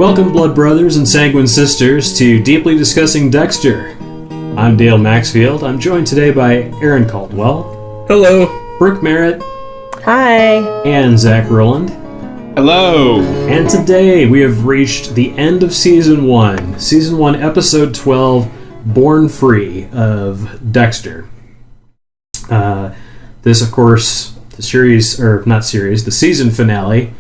Welcome, blood brothers and sanguine sisters, to Deeply Discussing Dexter. I'm Dale Maxfield. I'm joined today by Aaron Caldwell. Hello. Brooke Merritt. Hi. And Zach Rowland. Hello. And today we have reached the end of Season 1. Season 1, Episode 12, Born Free of Dexter. This, of course, the season finale.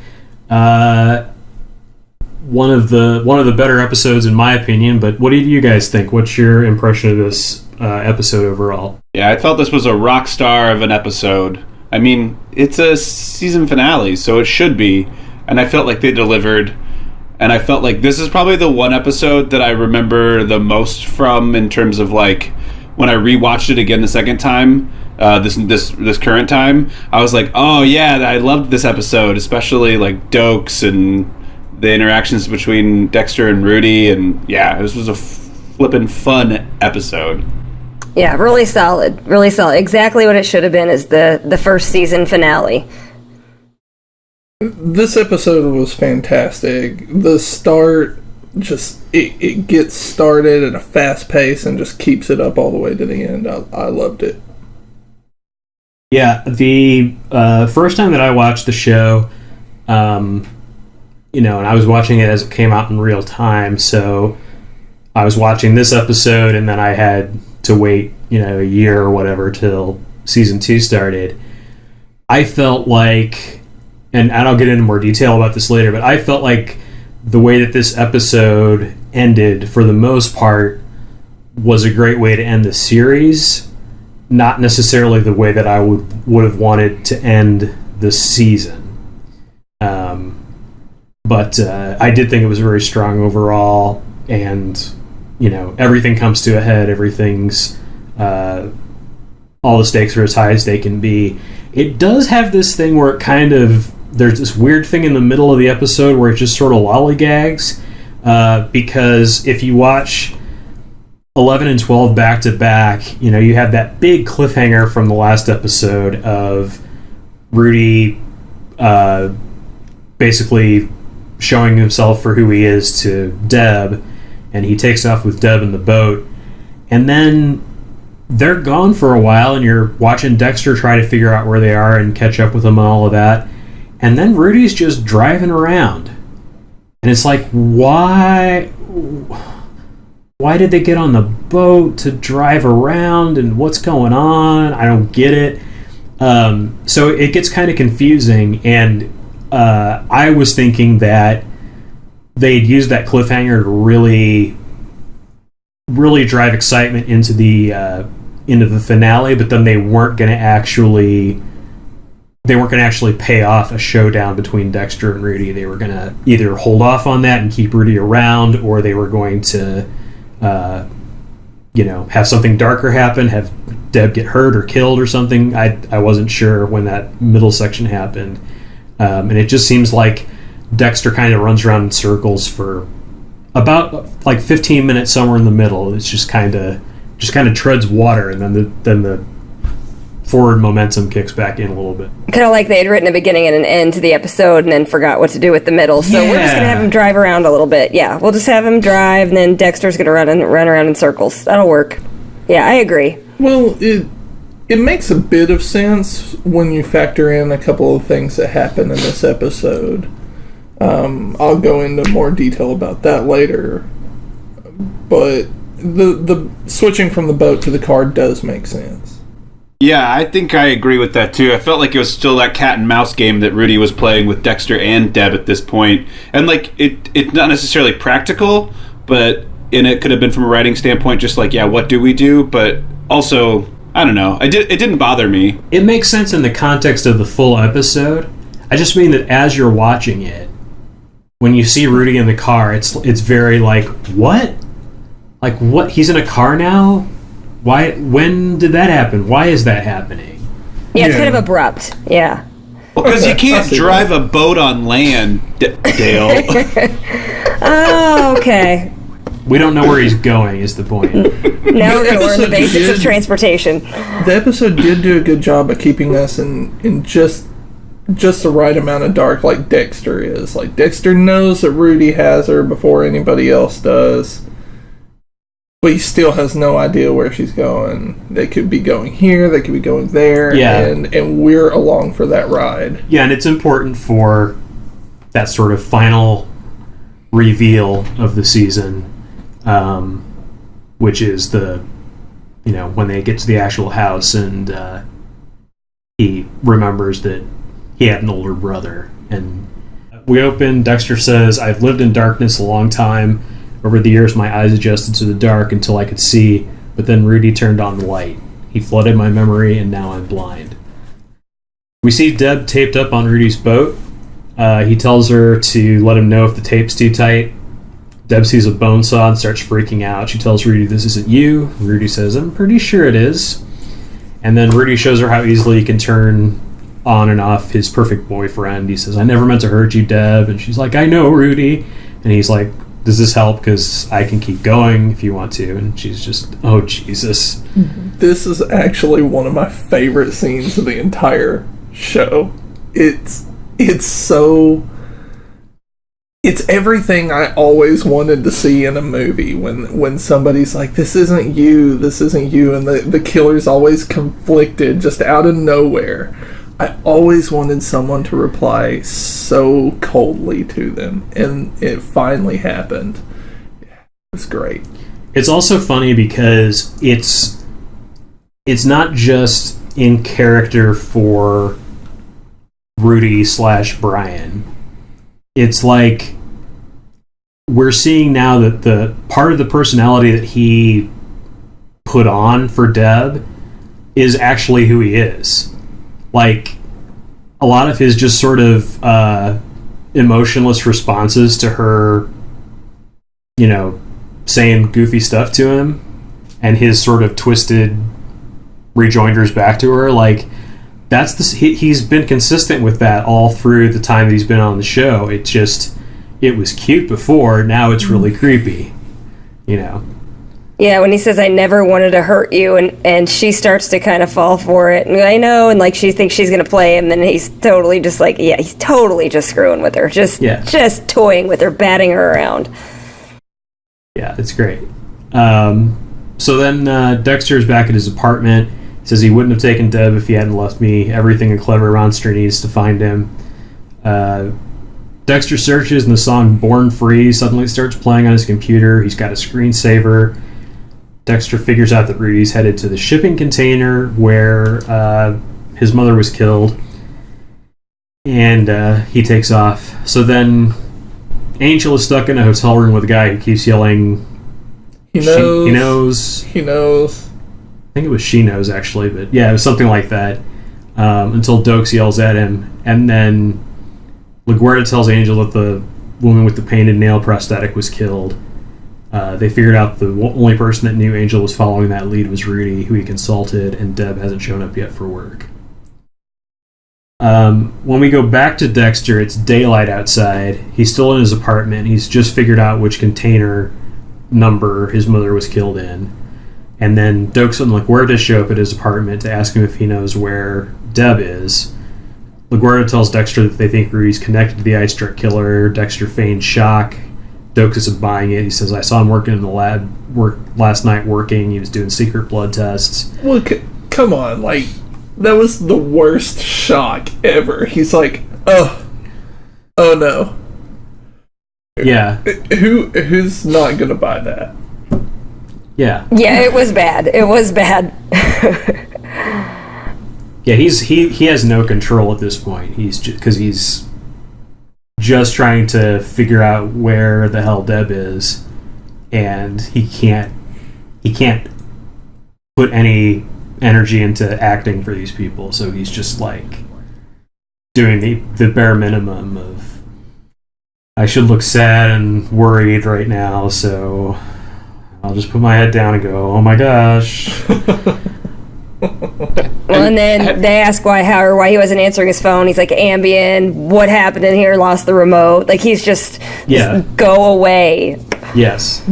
One of the better episodes in my opinion, but what do you guys think? What's your impression of this episode overall? Yeah, I felt this was a rock star of an episode. I mean, it's a season finale, so it should be, and I felt like they delivered, and I felt like this is probably the one episode that I remember the most from in terms of like when I rewatched it again the second time. This current time, I was like, oh yeah, I loved this episode, especially like Dokes and the interactions between Dexter and Rudy, and yeah, this was a flippin' fun episode. Yeah, really solid. Exactly what it should have been is the first season finale. This episode was fantastic. The start, just it gets started at a fast pace and just keeps it up all the way to the end. I loved it. Yeah, the first time that I watched the show, and I was watching it as it came out in real time, so I was watching this episode, and then I had to wait, a year or whatever till season 2 started. I felt like, and I'll get into more detail about this later, but I felt like the way that this episode ended, for the most part, was a great way to end the series. Not necessarily the way that I would have wanted to end the season. But I did think it was very strong overall, and everything comes to a head. Everything's all the stakes are as high as they can be. It does have this thing where there's this weird thing in the middle of the episode where it just sort of lollygags, because if you watch 11 and 12 back to back, you have that big cliffhanger from the last episode of Rudy basically showing himself for who he is to Deb, and he takes off with Deb in the boat, and then they're gone for a while, and you're watching Dexter try to figure out where they are and catch up with them and all of that, and then Rudy's just driving around, and it's like, why did they get on the boat to drive around, and what's going on? I don't get it. So it gets kind of confusing, and I was thinking that they'd use that cliffhanger to really, really drive excitement into the finale, but then they weren't going to actually pay off a showdown between Dexter and Rudy. They were going to either hold off on that and keep Rudy around, or they were going to have something darker happen, have Deb get hurt or killed or something. I wasn't sure when that middle section happened. And it just seems like Dexter kind of runs around in circles for about like 15 minutes somewhere in the middle. It's just kind of treads water, and then the forward momentum kicks back in a little bit. Kind of like they had written a beginning and an end to the episode and then forgot what to do with the middle. So we're just going to have him drive around a little bit. Yeah, we'll just have him drive, and then Dexter's going to run around in circles. That'll work. Yeah, I agree. Well, it makes a bit of sense when you factor in a couple of things that happen in this episode. I'll go into more detail about that later. But the switching from the boat to the car does make sense. Yeah, I think I agree with that too. I felt like it was still that cat and mouse game that Rudy was playing with Dexter and Deb at this point. And like it's not necessarily practical, but it could have been from a writing standpoint, just like, yeah, what do we do? But also, I don't know. It didn't bother me. It makes sense in the context of the full episode. I just mean that as you're watching it, when you see Rudy in the car, it's very like, what? Like, what? He's in a car now? Why? When did that happen? Why is that happening? Yeah, it's kind of abrupt. Yeah. Well, because you can't drive a boat on land, Dale. Oh, okay. We don't know where he's going, is the point. Now we're going to learn the basics of transportation. The episode did do a good job of keeping us in just just the right amount of dark like Dexter is. Like, Dexter knows that Rudy has her before anybody else does, but he still has no idea where she's going. They could be going here, they could be going there, and we're along for that ride. Yeah, and it's important for that sort of final reveal of the season, which is when they get to the actual house and he remembers that he had an older brother. And we open, Dexter says, "I've lived in darkness a long time. Over the years, my eyes adjusted to the dark until I could see, but then Rudy turned on the light. He flooded my memory, and now I'm blind." We see Deb taped up on Rudy's boat. He tells her to let him know if the tape's too tight. Deb sees a bone saw and starts freaking out. She tells Rudy, "This isn't you." Rudy says, "I'm pretty sure it is." And then Rudy shows her how easily he can turn on and off his perfect boyfriend. He says, "I never meant to hurt you, Deb." And she's like, "I know, Rudy." And he's like, "Does this help? Because I can keep going if you want to." And she's just, oh, Jesus. This is actually one of my favorite scenes of the entire show. It's everything I always wanted to see in a movie when somebody's like, "This isn't you, and the killer's always conflicted just out of nowhere. I always wanted someone to reply so coldly to them, and it finally happened. It was great. It's also funny because it's not just in character for Rudy/Brian. It's like we're seeing now that the part of the personality that he put on for Deb is actually who he is. Like, a lot of his just sort of emotionless responses to her, saying goofy stuff to him, and his sort of twisted rejoinders back to her, like, he's been consistent with that all through the time that he's been on the show. It was cute before, now it's really creepy, Yeah, when he says, "I never wanted to hurt you," and she starts to kind of fall for it, and I know, and like she thinks she's gonna play him, then he's totally just like, he's totally just screwing with her, just toying with her, batting her around. Yeah, it's great. So then Dexter's back at his apartment. He says he wouldn't have taken Deb if he hadn't left me. Everything a clever monster needs to find him. Dexter searches, and the song "Born Free" suddenly starts playing on his computer. He's got a screensaver. Dexter figures out that Rudy's headed to the shipping container where his mother was killed, and he takes off. So then Angel is stuck in a hotel room with a guy who keeps yelling, He knows. I think it was "she knows," actually, but yeah, it was something like that, until Dokes yells at him, and then LaGuardia tells Angel that the woman with the painted nail prosthetic was killed. They figured out the only person that knew Angel was following that lead was Rudy, who he consulted, and Deb hasn't shown up yet for work. When we go back to Dexter, it's daylight outside. He's still in his apartment. He's just figured out which container number his mother was killed in. And then Dokes and LaGuardia show up at his apartment to ask him if he knows where Deb is. LaGuardia tells Dexter that they think Rudy's connected to the ice truck killer. Dexter feigns shock. Dokes isn't buying it. He says, "I saw him working in the lab last night working. He was doing secret blood tests." Well, come on, like, that was the worst shock ever. He's like, oh no. Yeah. Who's not gonna buy that? Yeah. Yeah, it was bad. It was bad. Yeah, he has no control at this point. He's just trying to figure out where the hell Deb is, and he can't put any energy into acting for these people. So he's just like doing the bare minimum of, I should look sad and worried right now, so I'll just put my head down and go, oh my gosh. Well, and then they ask why he wasn't answering his phone. He's like, Ambien, what happened in here? Lost the remote. Like, he's just go away. Yes.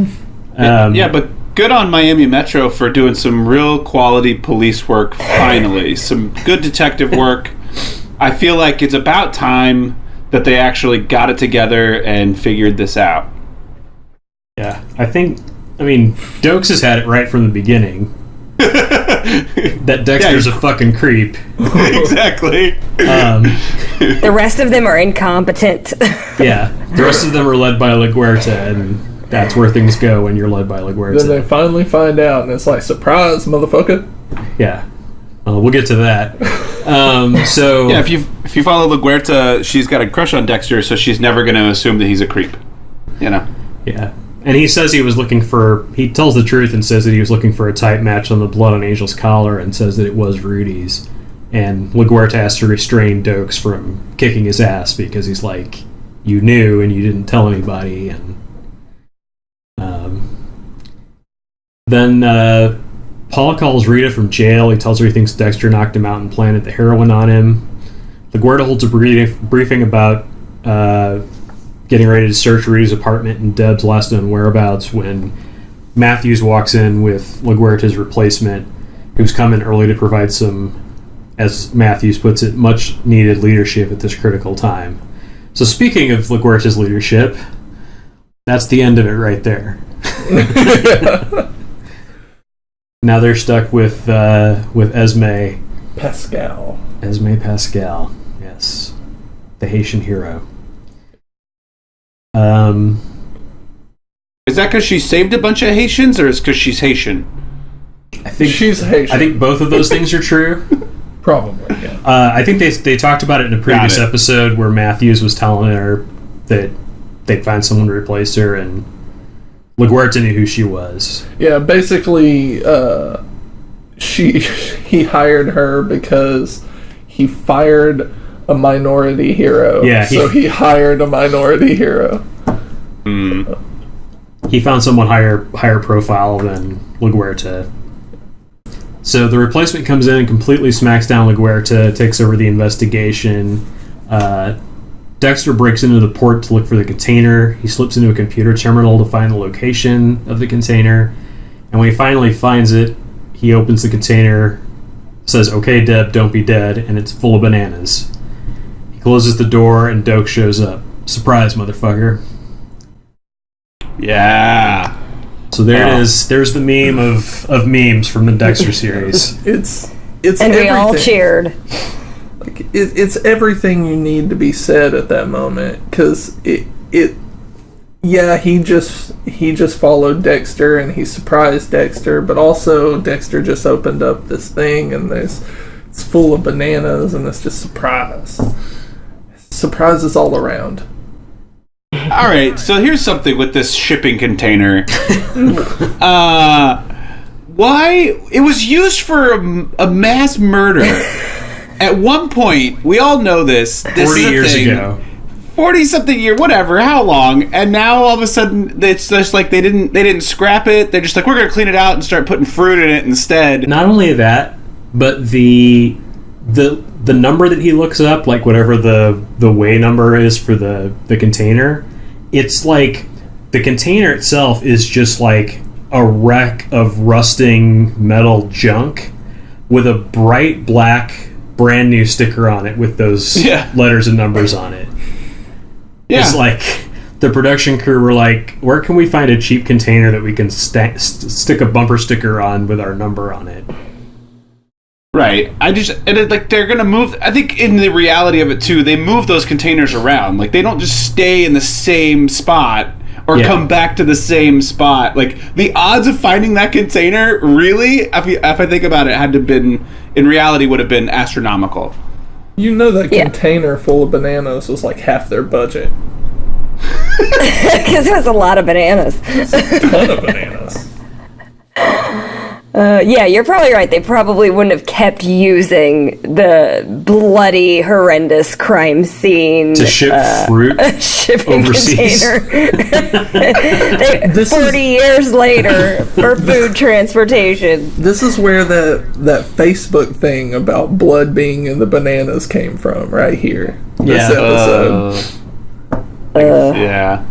Yeah, but good on Miami Metro for doing some real quality police work, finally. Some good detective work. I feel like it's about time that they actually got it together and figured this out. Yeah, Dokes has had it right from the beginning. That Dexter's a fucking creep. Exactly. The rest of them are incompetent. Yeah, the rest of them are led by LaGuerta, and that's where things go when you're led by LaGuerta. Then they finally find out, and it's like, surprise, motherfucker. Yeah. We'll get to that. So yeah, if you follow LaGuerta, she's got a crush on Dexter, so she's never going to assume that he's a creep. You know? Yeah. And he says he tells the truth and says that he was looking for a type match on the Blood on Angel's collar and says that it was Rudy's. And LaGuerta has to restrain Dokes from kicking his ass because he's like, you knew and you didn't tell anybody. And then Paul calls Rita from jail. He tells her he thinks Dexter knocked him out and planted the heroin on him. LaGuerta holds a briefing about getting ready to search Rita's apartment and Deb's last known whereabouts when Matthews walks in with LaGuerta's replacement, who's come in early to provide some, as Matthews puts it, much needed leadership at this critical time. So speaking of LaGuerta's leadership, that's the end of it right there. Now they're stuck with Esme Pascal. Esme Pascal, yes, the Haitian hero. Is that because she saved a bunch of Haitians, or is because she's Haitian? I think she's Haitian. I think both of those things are true. Probably, yeah. I think they talked about it in a previous episode where Matthews was telling her that they'd find someone to replace her, and LaGuerta knew who she was. Yeah, basically, he hired her because he fired a minority hero. Yeah, so he hired a minority hero. He found someone higher profile than LaGuerta. So the replacement comes in and completely smacks down LaGuerta, takes over the investigation. Dexter breaks into the port to look for the container. He slips into a computer terminal to find the location of the container. And when he finally finds it, he opens the container, says, "Okay, Deb, don't be dead," and it's full of bananas. He closes the door and Doke shows up. Surprise, motherfucker. Yeah. So there it is. There's the meme of memes from the Dexter series. It's and everything. We all cheered. Like, it's everything you need to be said at that moment, because he just followed Dexter and he surprised Dexter, but also Dexter just opened up this thing and it's full of bananas and it's just surprises all around. All right, so here's something with this shipping container. Why it was used for a mass murder? At one point, we all know this. 40 years ago. 40-something year, whatever, how long? And now all of a sudden, it's just like they didn't scrap it. They're just like, we're going to clean it out and start putting fruit in it instead. Not only that, but the number that he looks up, like whatever the weigh number is for the container, it's like the container itself is just like a wreck of rusting metal junk with a bright black brand new sticker on it with those letters and numbers on it. Yeah. It's like the production crew were like, where can we find a cheap container that we can stick a bumper sticker on with our number on it? Right. They're going to move. I think in the reality of it too, they move those containers around. Like, they don't just stay in the same spot or come back to the same spot. Like, the odds of finding that container, really, if I think about it, had to have been, in reality, would have been astronomical. You know that container full of bananas was like half their budget. Because it was a lot of bananas. It's a ton of bananas. Yeah, you're probably right. They probably wouldn't have kept using the bloody, horrendous crime scene to ship fruit shipping overseas. Container. 40 years later for food transportation. This is where that Facebook thing about blood being in the bananas came from, right here. This episode. Yeah.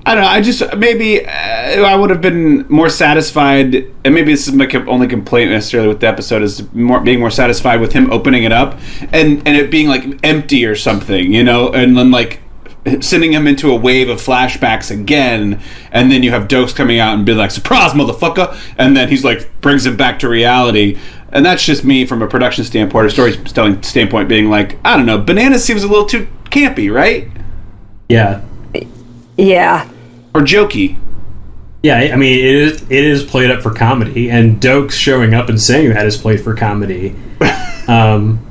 I don't know. I just maybe I would have been more satisfied, and maybe this is my only complaint necessarily with the episode is being more satisfied with him opening it up and it being like empty or something, you know, and then like sending him into a wave of flashbacks again, and then you have Dokes coming out and being like, "Surprise, motherfucker!" and then he's like brings him back to reality. And that's just me from a production standpoint or storytelling standpoint, being like, I don't know, Bananas seems a little too campy, right? Yeah. Yeah. Or jokey. Yeah, I mean, it is played up for comedy, and Dokes showing up and saying that is played for comedy.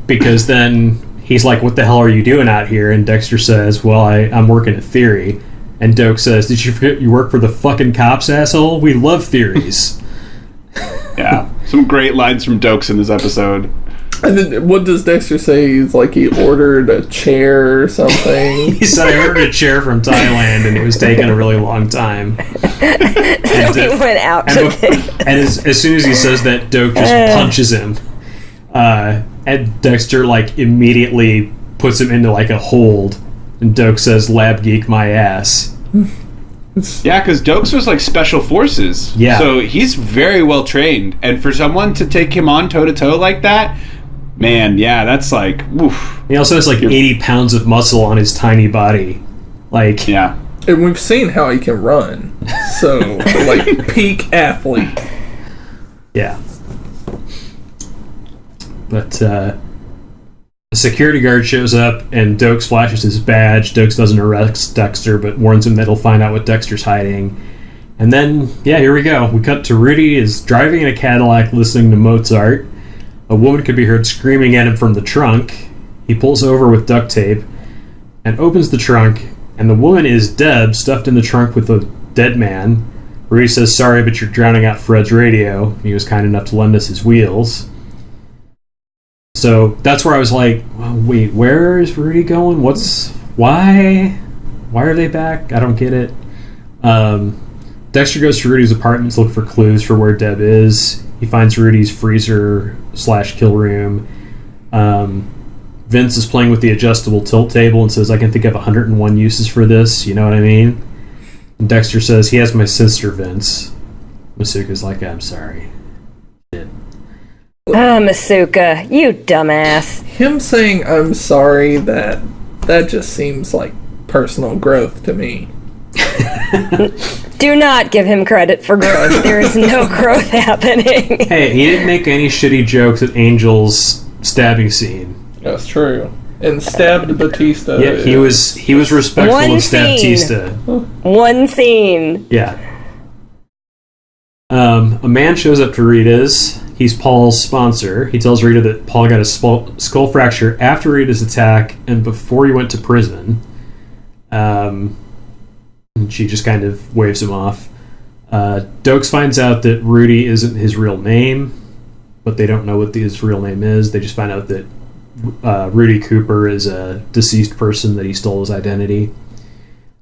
Because then he's like, what the hell are you doing out here? And Dexter says, well, I'm working a theory. And Dokes says, did you forget you work for the fucking cops, asshole? We love theories. Yeah, some great lines from Dokes in this episode. And then what does Dexter say? He's like he ordered a chair or something. He said, I ordered a chair from Thailand and it was taking a really long time. So he went out and as soon as he says that, Doke just punches him. And Dexter like immediately puts him into like a hold. And Doke says, lab geek my ass. Yeah, because Dokes was like special forces. Yeah. So he's very well trained. And for someone to take him on toe-to-toe like that, man, yeah, that's like, oof. He also has like 80 pounds of muscle on his tiny body. Like, yeah. And we've seen how he can run. So, like, peak athlete. Yeah. But, a security guard shows up and Dokes flashes his badge. Dokes doesn't arrest Dexter, but warns him that he'll find out what Dexter's hiding. And then, yeah, here we go. We cut to Rudy is driving in a Cadillac listening to Mozart. A woman could be heard screaming at him from the trunk. He pulls over with duct tape and opens the trunk, and the woman is Deb, stuffed in the trunk with a dead man. Rudy says, sorry, but you're drowning out Fred's radio. He was kind enough to lend us his wheels. So that's where I was like, well, wait, where is Rudy going? Why are they back? I don't get it. Dexter goes to Rudy's apartment to look for clues for where Deb is. He finds Rudy's freezer/kill room. Vince is playing with the adjustable tilt table and says, I can think of 101 uses for this, you know what I mean? And Dexter says, he has my sister, Vince. Masuka's like, I'm sorry. Masuka, you dumbass. Him saying I'm sorry, that just seems like personal growth to me. Do not give him credit for growth. There is no growth happening. Hey, he didn't make any shitty jokes at Angel's stabbing scene. That's true. And stabbed Batista. Yeah, he was respectful of Batista. One scene. Yeah. A man shows up to Rita's. He's Paul's sponsor. He tells Rita that Paul got a skull fracture after Rita's attack and before he went to prison. And she just kind of waves him off. Dokes finds out that Rudy isn't his real name, but they don't know what his real name is. They just find out that Rudy Cooper is a deceased person, that he stole his identity.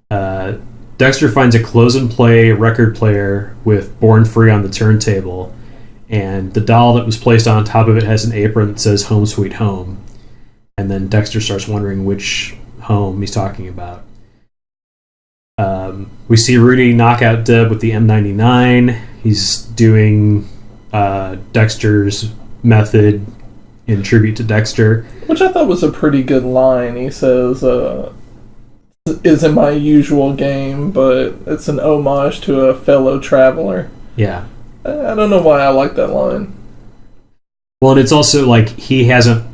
Dexter finds a close-and-play record player with Born Free on the turntable, and the doll that was placed on top of it has an apron that says Home Sweet Home. And then Dexter starts wondering which home he's talking about. We see Rudy knock out Deb with the M99. He's doing Dexter's method in tribute to Dexter. Which I thought was a pretty good line. He says, isn't my usual game, but it's an homage to a fellow traveler. Yeah. I don't know why I like that line. Well, and it's also like he hasn't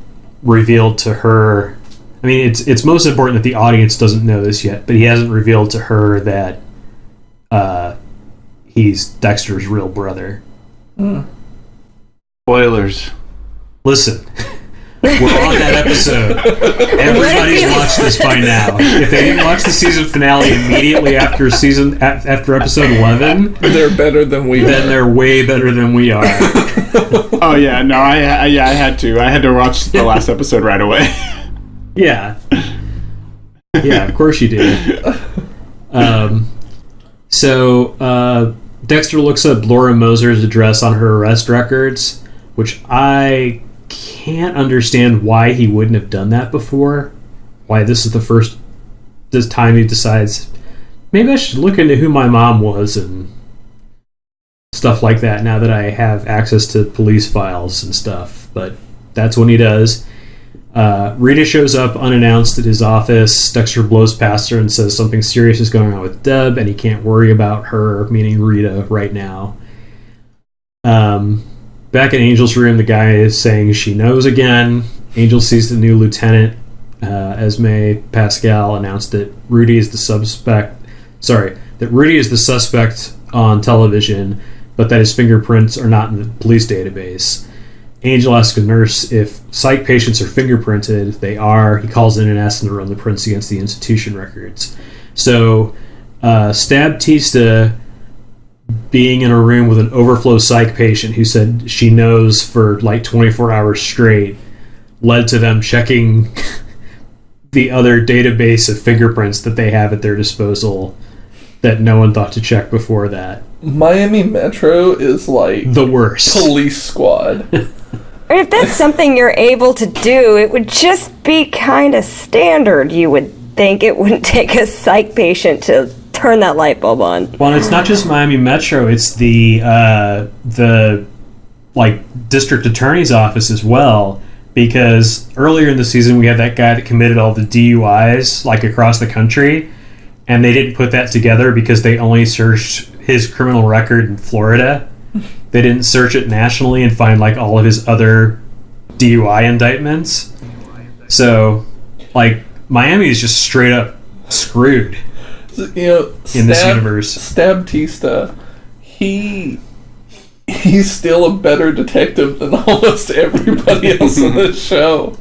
revealed to her. I mean, it's most important that the audience doesn't know this yet, but he hasn't revealed to her that he's Dexter's real brother. Spoilers. Listen, we're on that episode. Everybody's watched this by now. If they didn't watch the season finale immediately after episode 11, they're better than we are. Then they're way better than we are. Oh yeah, no, I had to. I had to watch the last episode right away. Yeah. Yeah, of course you did. So Dexter looks up Laura Moser's address on her arrest records, which I can't understand why he wouldn't have done that before. Why this is this time he decides maybe I should look into who my mom was and stuff like that now that I have access to police files and stuff. But that's when he does. Rita shows up unannounced at his office. Dexter blows past her and says something serious is going on with Deb, and he can't worry about her, meaning Rita, right now. Back in Angel's room, the guy is saying she knows again. Angel sees the new lieutenant. Esme Pascal announced that Rudy is the suspect on television, but that his fingerprints are not in the police database. Angel asks a nurse if psych patients are fingerprinted. They are. He calls in and asks them to run the prints against the institution records. So, Stabtista being in a room with an overflow psych patient who said she knows for like 24 hours straight led to them checking the other database of fingerprints that they have at their disposal that no one thought to check before that. Miami Metro is like the worst police squad. If that's something you're able to do, it would just be kind of standard, you would think. It wouldn't take a psych patient to turn that light bulb on. Well, it's not just Miami Metro, it's the district attorney's office as well, because earlier in the season we had that guy that committed all the DUIs like across the country, and they didn't put that together because they only searched his criminal record in Florida. They didn't search it nationally and find like all of his other DUI indictments. So, like, Miami is just straight up screwed. You know, in this universe. Stabtista, he's still a better detective than almost everybody else on the show.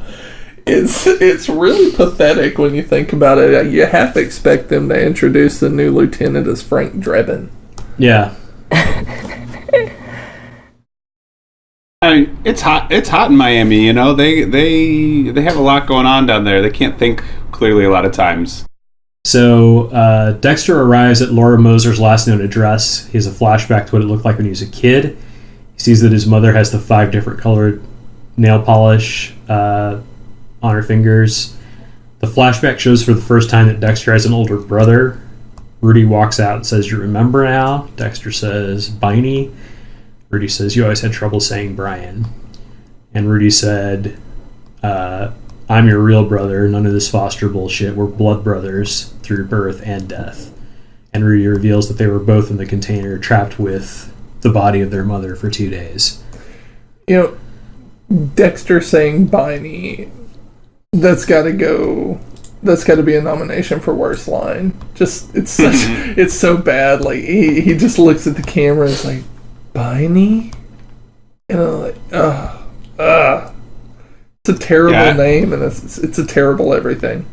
It's really pathetic when you think about it. You half expect them to introduce the new lieutenant as Frank Drebin. Yeah. I mean, it's hot in Miami, you know. They have a lot going on down there. They can't think clearly a lot of times. So Dexter arrives at Laura Moser's last known address. He has a flashback to what it looked like when he was a kid. He sees that his mother has the 5 different colored nail polish on her fingers. The flashback shows for the first time that Dexter has an older brother. Rudy walks out and says, "You remember now?" Dexter says, "Biney." Rudy says, "You always had trouble saying Brian." And Rudy said, "I'm your real brother, none of this foster bullshit. We're blood brothers through birth and death." And Rudy reveals that they were both in the container, trapped with the body of their mother for 2 days. You know, Dexter saying Biney, that's got to go. That's got to be a nomination for worst line. Just it's so bad. Like he just looks at the camera and is like, Biney, and I'm like, it's a terrible name, and it's a terrible everything.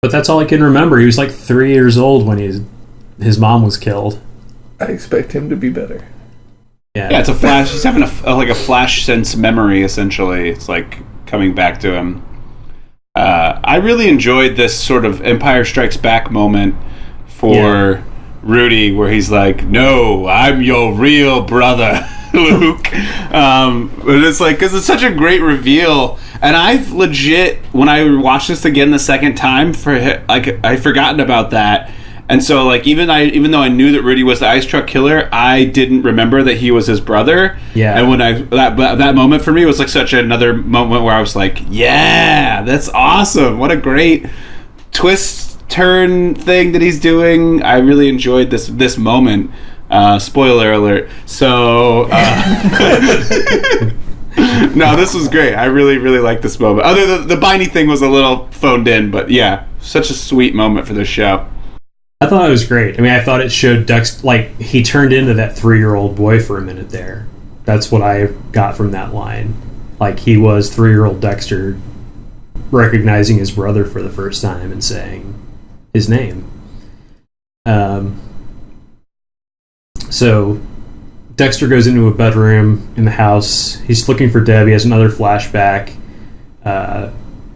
But that's all I can remember. He was like 3 years old when his mom was killed. I expect him to be better. Yeah, it's a flash. He's having a flash sense memory. Essentially, it's like coming back to him. I really enjoyed this sort of Empire Strikes Back moment for Rudy, where he's like, "No, I'm your real brother, Luke." But it's like, because it's such a great reveal, and I've legit, when I watched this again the second time, I'd forgotten about that. And so, like, even though I knew that Rudy was the ice truck killer, I didn't remember that he was his brother. Yeah. And when that moment for me was like such another moment where I was like, yeah, that's awesome. What a great twist turn thing that he's doing. I really enjoyed this moment. Spoiler alert. So, no, this was great. I really, really liked this moment. Other than the Biney thing was a little phoned in, but yeah, such a sweet moment for this show. I thought it was great. I mean, I thought it showed Dexter, like, he turned into that 3-year-old boy for a minute there. That's what I got from that line. Like, he was 3-year-old Dexter recognizing his brother for the first time and saying his name. So Dexter goes into a bedroom in the house. He's looking for Deb. He has another flashback.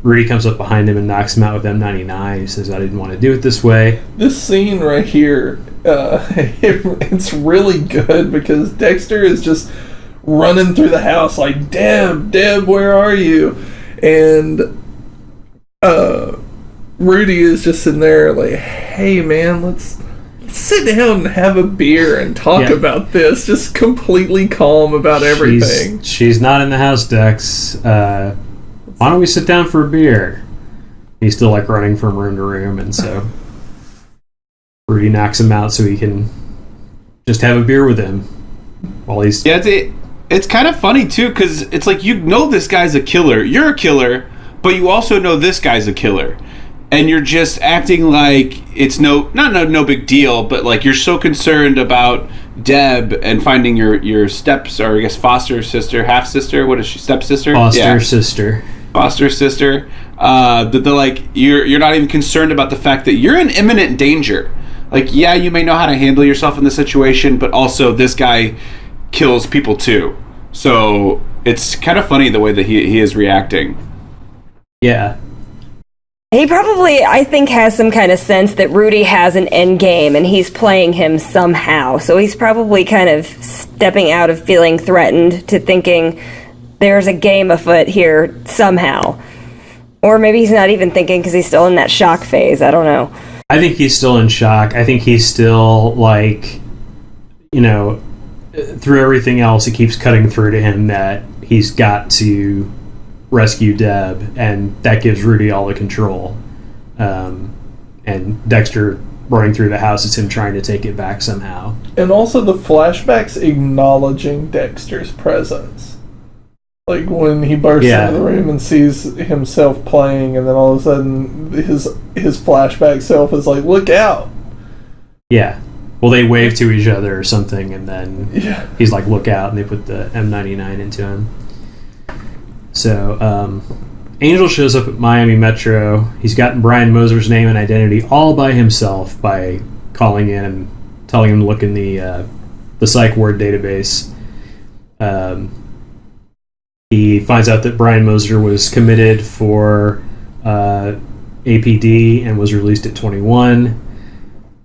Rudy comes up behind him and knocks him out with M99. He says, "I didn't want to do it this way." This scene right here, it's really good because Dexter is just running through the house like, Deb, where are you? And Rudy is just sitting there like, hey man, let's sit down and have a beer and talk about this. Just completely calm about everything. She's not in the house, Dex. Why don't we sit down for a beer? He's still like running from room to room, and so Rudy knocks him out so he can just have a beer with him while he's... Yeah, it's kind of funny, too, because it's like, you know this guy's a killer. You're a killer, but you also know this guy's a killer. And you're just acting like it's no big deal, but like you're so concerned about Deb and finding your or I guess foster sister, half sister. What is she? Stepsister? Sister. Foster sister. That they're like you're not even concerned about the fact that you're in imminent danger. Like, yeah, you may know how to handle yourself in the situation, but also this guy kills people too. So it's kind of funny the way that he is reacting. Yeah. He probably, I think, has some kind of sense that Rudy has an end game and he's playing him somehow. So he's probably kind of stepping out of feeling threatened to thinking there's a game afoot here somehow. Or maybe he's not even thinking because he's still in that shock phase. I don't know. I think he's still in shock. I think he's still like, through everything else, it keeps cutting through to him that he's got to rescue Deb, and that gives Rudy all the control. And Dexter running through the house, it's him trying to take it back somehow. And also the flashbacks acknowledging Dexter's presence. Like when he bursts into the room and sees himself playing, and then all of a sudden his flashback self is like, look out. Yeah. Well, they wave to each other or something, and then he's like, look out, and they put the M99 into him. So, Angel shows up at Miami Metro. He's gotten Brian Moser's name and identity all by himself by calling in and telling him to look in the psych ward database. He finds out that Brian Moser was committed for APD and was released at 21.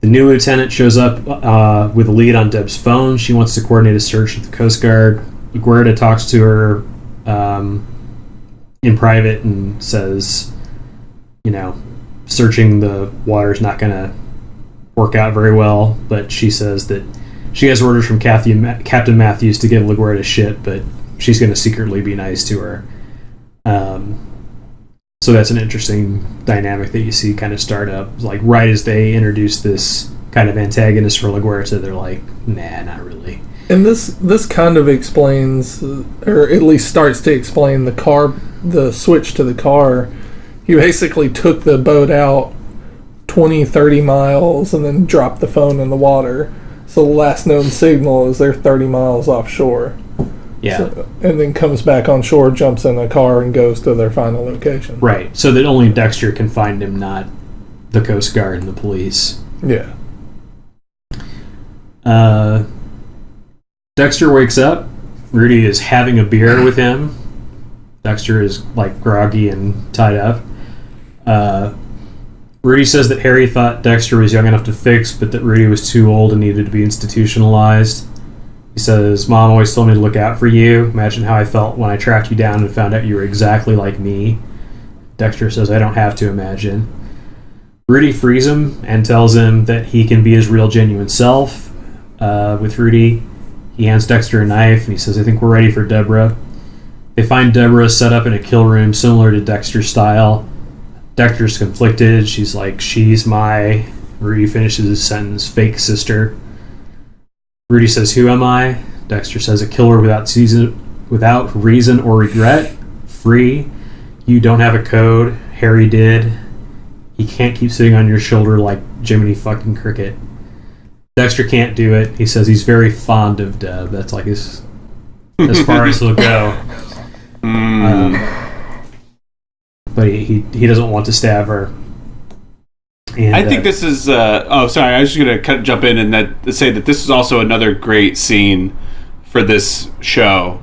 The new lieutenant shows up with a lead on Deb's phone. She wants to coordinate a search with the Coast Guard. LaGuardia talks to her in private and says, searching the water is not going to work out very well, but she says that she has orders from Captain Matthews to give LaGuardia shit, but she's going to secretly be nice to her. So that's an interesting dynamic that you see kind of start up. Like right as they introduce this kind of antagonist for LaGuardia, they're like, nah, not really. And this kind of explains, or at least starts to explain the switch to the car. He basically took the boat out 20, 30 miles and then dropped the phone in the water. So the last known signal is they're 30 miles offshore. Yeah. So, and then comes back on shore, jumps in a car, and goes to their final location. Right. So that only Dexter can find him, not the Coast Guard and the police. Yeah. Dexter wakes up. Rudy is having a beer with him. Dexter is like groggy and tied up. Rudy says that Harry thought Dexter was young enough to fix, but that Rudy was too old and needed to be institutionalized. He says, Mom always told me to look out for you. Imagine how I felt when I tracked you down and found out you were exactly like me. Dexter says, I don't have to imagine. Rudy frees him and tells him that he can be his real, genuine self. With Rudy, he hands Dexter a knife and he says, I think we're ready for Deborah. They find Deborah set up in a kill room similar to Dexter's style. Dexter's conflicted. She's like, she's my... Rudy finishes his sentence, fake sister. Rudy says, who am I? Dexter says, a killer without reason or regret. Free. You don't have a code. Harry did. He can't keep sitting on your shoulder like Jiminy fucking Cricket. Dexter can't do it. He says he's very fond of Deb. That's like as far as he'll go. But he doesn't want to stab her. And, I think this is... sorry. I was just going to jump in and say that this is also another great scene for this show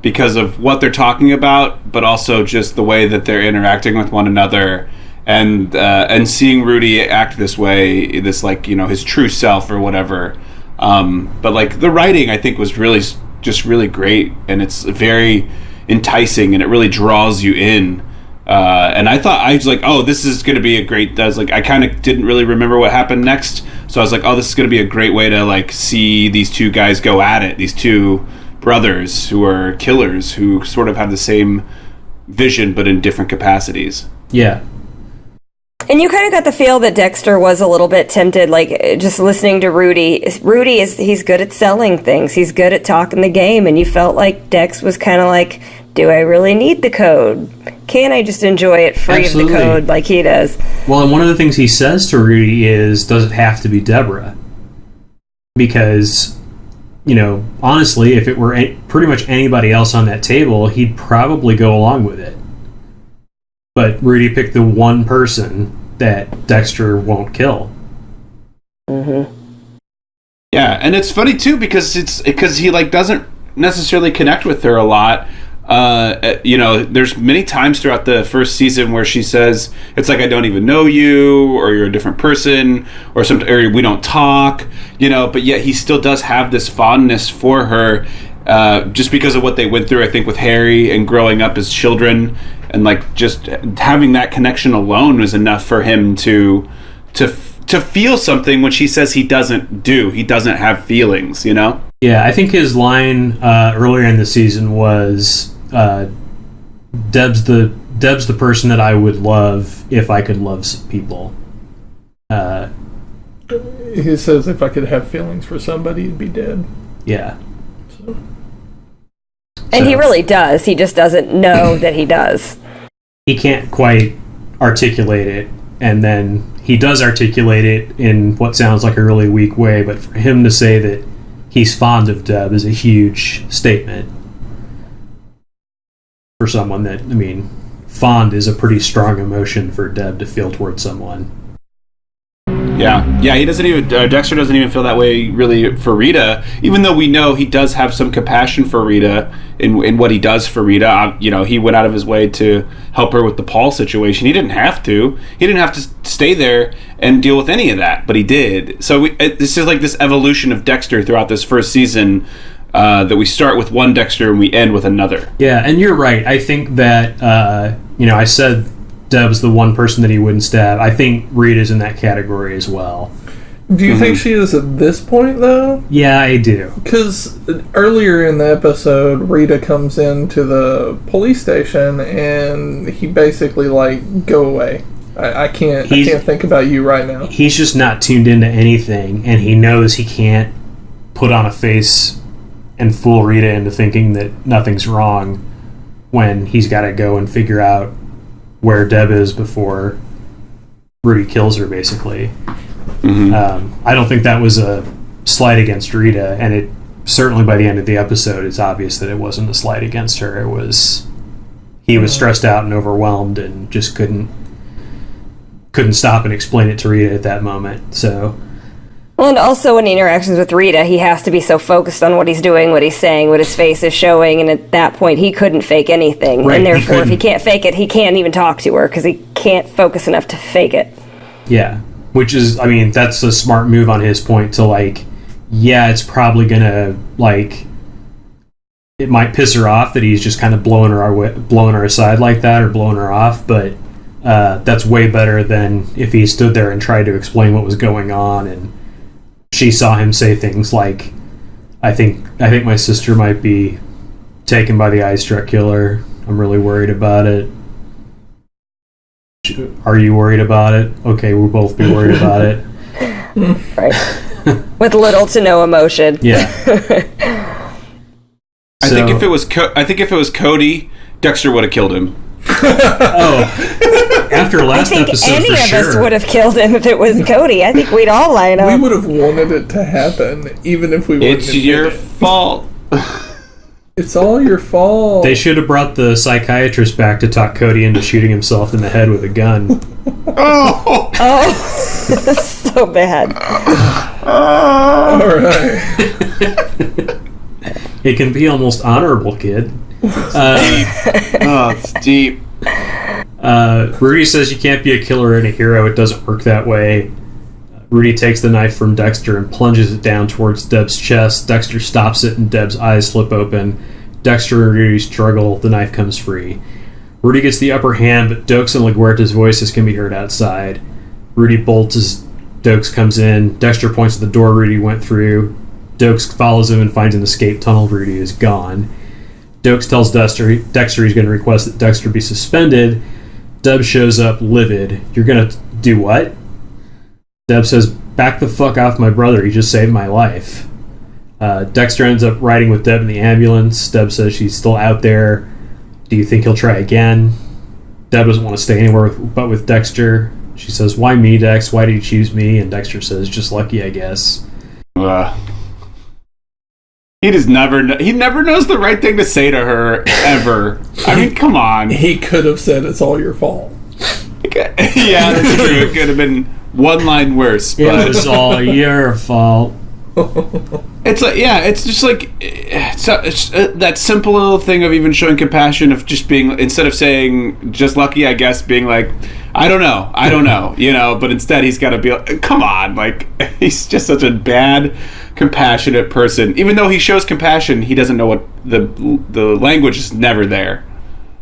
because of what they're talking about, but also just the way that they're interacting with one another and seeing Rudy act this way, this like, his true self or whatever. But like the writing, I think, was really great, and it's very enticing, and it really draws you in And I was like, oh, this is going to be a great. I was like, I kind of didn't really remember what happened next, so I was like, oh, this is going to be a great way to like see these two guys go at it. These two brothers who are killers who sort of have the same vision but in different capacities. Yeah. And you kind of got the feel that Dexter was a little bit tempted, like just listening to Rudy. Rudy he's good at selling things. He's good at talking the game. And you felt like Dex was kind of like, do I really need the code? Can't I just enjoy it free Absolutely. of the code like he does? Well, and one of the things he says to Rudy is, does it have to be Deborah? Because, you know, honestly, if it were pretty much anybody else on that table, he'd probably go along with it. But Rudy picked the one person that Dexter won't kill. Mm-hmm. Yeah, and it's funny too because he like doesn't necessarily connect with her a lot. You know, there's many times throughout the first season where she says it's like I don't even know you, or you're a different person, or we don't talk. You know, but yet he still does have this fondness for her, just because of what they went through. I think with Harry and growing up as children. And like just having that connection alone was enough for him to feel something, which he says he doesn't do. He doesn't have feelings, you know? Yeah, I think his line earlier in the season was, Deb's the person that I would love if I could love some people. He says if I could have feelings for somebody, he'd be dead. Yeah. And he really does. He just doesn't know that he does. He can't quite articulate it, and then he does articulate it in what sounds like a really weak way, but for him to say that he's fond of Deb is a huge statement. For someone that, I mean, fond is a pretty strong emotion for Deb to feel towards someone. Yeah, he doesn't even. Dexter doesn't even feel that way really for Rita, even though we know he does have some compassion for Rita in what he does for Rita. You know, he went out of his way to help her with the Paul situation. He didn't have to. He didn't have to stay there and deal with any of that, but he did. So this is like this evolution of Dexter throughout this first season. That we start with one Dexter and we end with another. Yeah, and you're right. I think that I said Deb's the one person that he wouldn't stab. I think Rita's in that category as well. Do you think she is at this point, though? Yeah, I do. Because earlier in the episode, Rita comes into the police station, and he basically, like, go away. I can't think about you right now. He's just not tuned into anything, and he knows he can't put on a face and fool Rita into thinking that nothing's wrong when he's got to go and figure out where Deb is before Rudy kills her, basically. Mm-hmm. I don't think that was a slight against Rita, and it certainly by the end of the episode it's obvious that it wasn't a slight against her. It was he was stressed out and overwhelmed and just couldn't stop and explain it to Rita at that moment. So well, and also in interactions with Rita, he has to be so focused on what he's doing, what he's saying, what his face is showing, and at that point, he couldn't fake anything. Right, and therefore, if he can't fake it, he can't even talk to her, because he can't focus enough to fake it. Yeah, which is, I mean, that's a smart move on his point to, like, yeah, it's probably gonna, like, it might piss her off that he's just kind of blowing her aside like that, or blowing her off, but that's way better than if he stood there and tried to explain what was going on, and she saw him say things like, I think my sister might be taken by the eye struck killer. I'm really worried about it. Are you worried about it? Okay, we'll both be worried about it. Right. With little to no emotion. Yeah. I think if it was Cody, Dexter would have killed him. After last episode, for sure. I think any of us would have killed him if it was Cody. I think we'd all line up. We would have wanted it to happen, even if we wouldn't. It's your fault. It's all your fault. They should have brought the psychiatrist back to talk Cody into shooting himself in the head with a gun. Oh, so bad. All right. It can be almost honorable, kid. it's deep. Rudy says you can't be a killer and a hero. It doesn't work that way. Rudy takes the knife from Dexter and plunges it down towards Deb's chest. Dexter stops it and Deb's eyes slip open. Dexter and Rudy struggle. The knife comes free. Rudy gets the upper hand, but Dokes and LaGuerta's voices can be heard outside. Rudy bolts as Dokes comes in. Dexter points at the door Rudy went through. Dokes follows him and finds an escape tunnel. Rudy is gone. Dokes tells Dexter he's going to request that Dexter be suspended. Deb shows up livid. You're going to do what? Deb says, back the fuck off my brother. He just saved my life. Dexter ends up riding with Deb in the ambulance. Deb says she's still out there. Do you think he'll try again? Deb doesn't want to stay anywhere but with Dexter. She says, why me, Dex? Why did you choose me? And Dexter says, just lucky, I guess. He never knows the right thing to say to her, ever. I mean, come on. He could have said, it's all your fault. Yeah, that's true. It could have been one line worse. But it was all your fault. It's like, yeah, it's just like it's that simple little thing of even showing compassion, of just being, instead of saying just lucky, I guess, being like, I don't know, you know, but instead he's got to be like, come on, like, he's just such a bad, compassionate person. Even though he shows compassion, he doesn't know what the language is never there.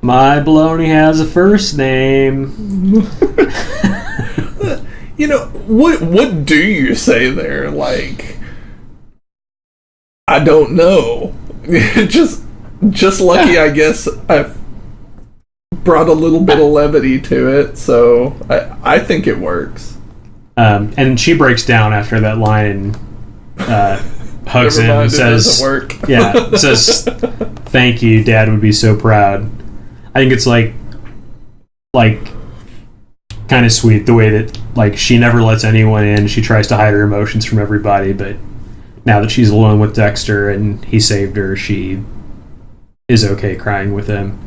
My baloney has a first name. You know, what do you say there? Like, I don't know. just lucky, yeah. I guess I've brought a little bit of levity to it, so I think it works. And she breaks down after that line and hugs him and says, work. Yeah, says, thank you, Dad would be so proud. I think it's like kind of sweet the way that, like, she never lets anyone in. She tries to hide her emotions from everybody, but now that she's alone with Dexter and he saved her, she is okay crying with him.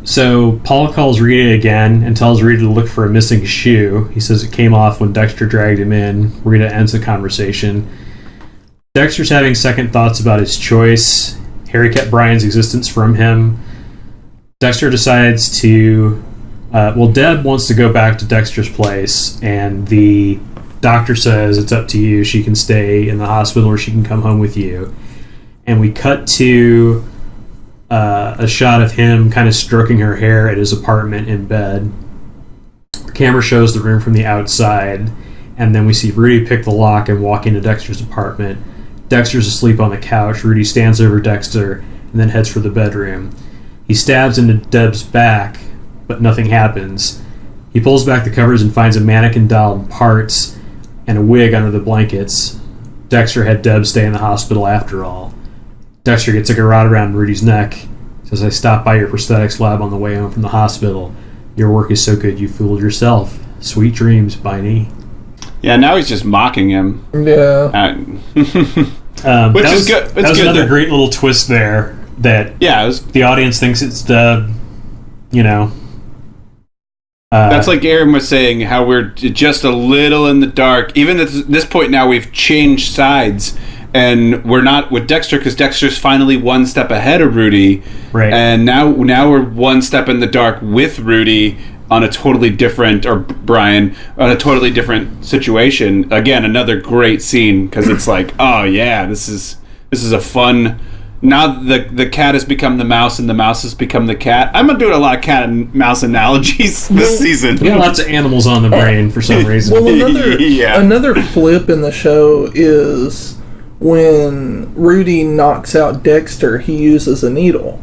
So Paul calls Rita again and tells Rita to look for a missing shoe. He says it came off when Dexter dragged him in. Rita ends the conversation. Dexter's having second thoughts about his choice. Harry kept Brian's existence from him. Dexter decides to... Deb wants to go back to Dexter's place, and the doctor says it's up to you. She can stay in the hospital or she can come home with you. And we cut to a shot of him kind of stroking her hair at his apartment in bed. The camera shows the room from the outside, and then we see Rudy pick the lock and walk into Dexter's apartment. Dexter's asleep on the couch. Rudy stands over Dexter and then heads for the bedroom. He stabs into Deb's back, but nothing happens. He pulls back the covers and finds a mannequin doll and parts and a wig under the blankets. Dexter had Deb stay in the hospital after all. Dexter gets a garrote around Rudy's neck. Says, I stopped by your prosthetics lab on the way home from the hospital. Your work is so good you fooled yourself. Sweet dreams, Biney. Yeah, now he's just mocking him. Yeah. Which is good. That was another great little twist there. That the audience thinks it's Deb, you know. That's like Aaron was saying, how we're just a little in the dark. Even at this point now, we've changed sides. And we're not with Dexter because Dexter's finally one step ahead of Rudy. Right. And now we're one step in the dark with Rudy on a totally different, or Brian, on a totally different situation. Again, another great scene because it's like, oh yeah, this is a fun... Now the cat has become the mouse and the mouse has become the cat. I'm doing a lot of cat and mouse analogies this season. We got lots of animals on the brain for some reason. Well, another flip in the show is when Rudy knocks out Dexter, he uses a needle,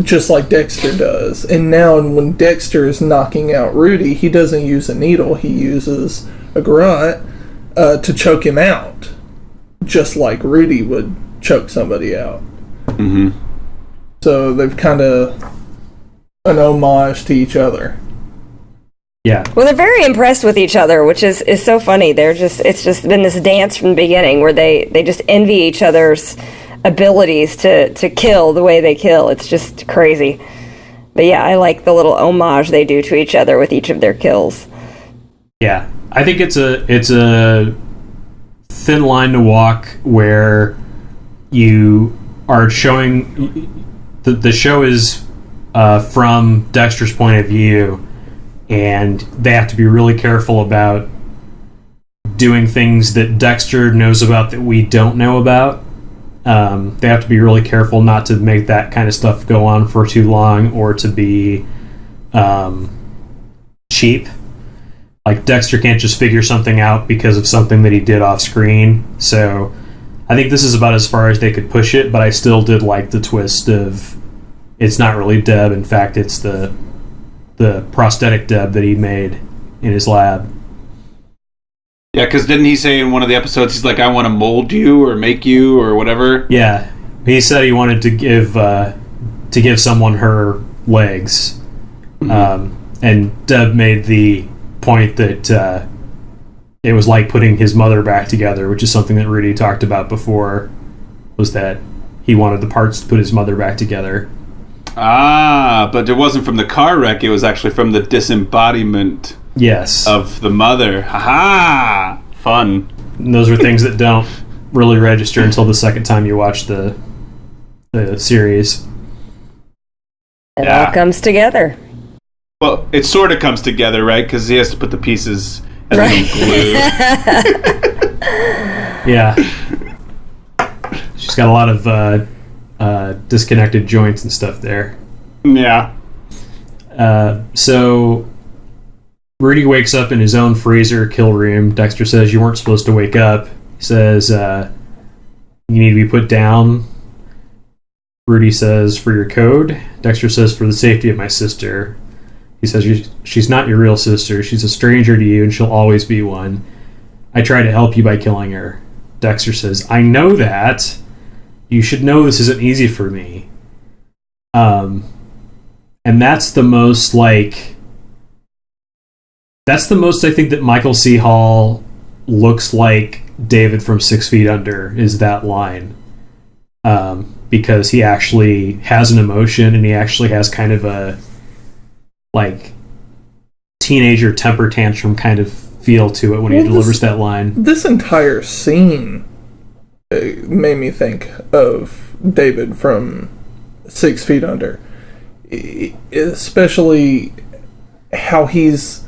just like Dexter does. And now when Dexter is knocking out Rudy, he doesn't use a needle. He uses a garrote to choke him out, just like Rudy would choke somebody out. Mm-hmm. So they've kind of an homage to each other. Yeah. Well, they're very impressed with each other, which is so funny. It's just been this dance from the beginning where they just envy each other's abilities to kill the way they kill. It's just crazy. But yeah, I like the little homage they do to each other with each of their kills. Yeah. I think it's a thin line to walk where you are showing the show is from Dexter's point of view, and they have to be really careful about doing things that Dexter knows about that we don't know about, They have to be really careful not to make that kind of stuff go on for too long or to be cheap. Like, Dexter can't just figure something out because of something that he did off screen. So I think this is about as far as they could push it, but I still did like the twist of it's not really Deb. In fact, it's the prosthetic Deb that he made in his lab. Yeah, because didn't he say in one of the episodes, he's like, I want to mold you or make you or whatever? Yeah. He said he wanted to give someone her legs. Mm-hmm. And Deb made the point that it was like putting his mother back together, which is something that Rudy talked about before, was that he wanted the parts to put his mother back together. Ah, but it wasn't from the car wreck, it was actually from the disembodiment of the mother. Ha-ha! Fun. And those are things that don't really register until the second time you watch the series. It all comes together. Well, it sort of comes together, right? Because he has to put the pieces and then glue. Yeah. She's got a lot of disconnected joints and stuff there. Yeah. So Rudy wakes up in his own freezer kill room. Dexter says, you weren't supposed to wake up. He says, you need to be put down. Rudy says, for your code. Dexter says, for the safety of my sister. He says, she's not your real sister. She's a stranger to you, and she'll always be one. I tried to help you by killing her. Dexter says, I know that. You should know this isn't easy for me. And that's the most, I think, that Michael C. Hall looks like David from 6 Feet Under, is that line. Because he actually has an emotion, and he actually has kind of a teenager temper tantrum kind of feel to it when he delivers that line. This entire scene made me think of David from 6 Feet Under, especially how he's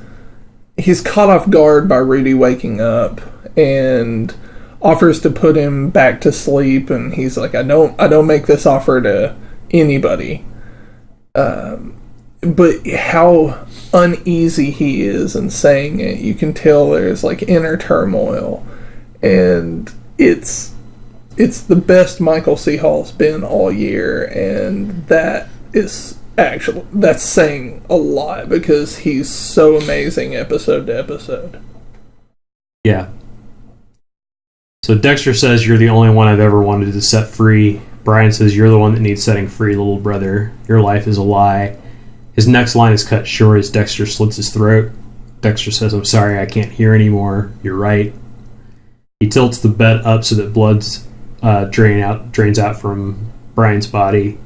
caught off guard by Rudy waking up and offers to put him back to sleep, and he's like, I don't make this offer to anybody. But how uneasy he is in saying it, you can tell there's inner turmoil, and it's the best Michael C. Hall's been all year, and that's saying a lot because he's so amazing episode to episode. Yeah. So Dexter says, you're the only one I've ever wanted to set free. Brian says, you're the one that needs setting free, little brother. Your life is a lie. His next line is cut short as Dexter slits his throat. Dexter says, I'm sorry, I can't hear anymore. You're right. He tilts the bed up so that blood drains out from Brian's body.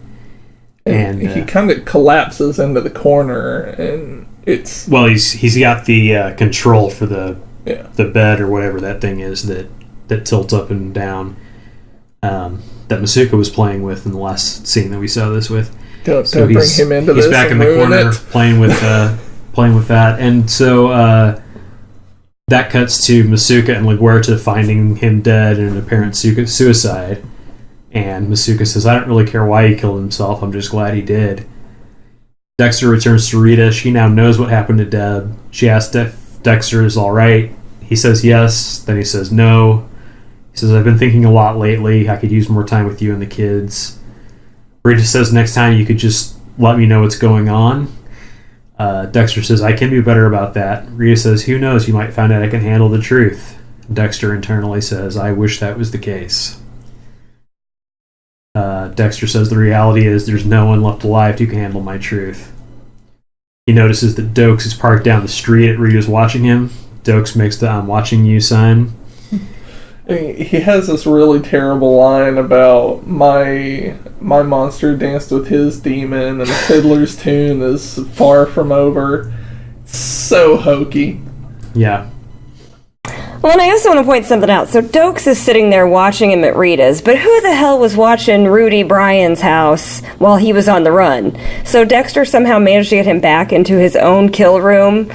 And he kind of collapses into the corner, and it's... Well, he's got the control for the bed or whatever that thing is that tilts up and down, that Masuka was playing with in the last scene that we saw this with. Don't bring him into this. He's back in the corner playing with that, and so that cuts to Masuka and LaGuerta finding him dead in an apparent suicide. And Masuka says, I don't really care why he killed himself. I'm just glad he did. Dexter returns to Rita. She now knows what happened to Deb. She asks if Dexter is all right. He says yes. Then he says no. He says, I've been thinking a lot lately. I could use more time with you and the kids. Rita says, next time you could just let me know what's going on. Dexter says, I can be better about that. Rita says, who knows, you might find out I can handle the truth. Dexter internally says, I wish that was the case. Dexter says, the reality is there's no one left alive who can handle my truth. He notices that Dokes is parked down the street at Rita's watching him. Dokes makes the I'm watching you sign. He has this really terrible line about my monster danced with his demon, and the fiddler's tune is far from over. So hokey. Yeah. Well, and I also want to point something out. So Dokes is sitting there watching him at Rita's, but who the hell was watching Rudy Bryan's house while he was on the run? So Dexter somehow managed to get him back into his own kill room.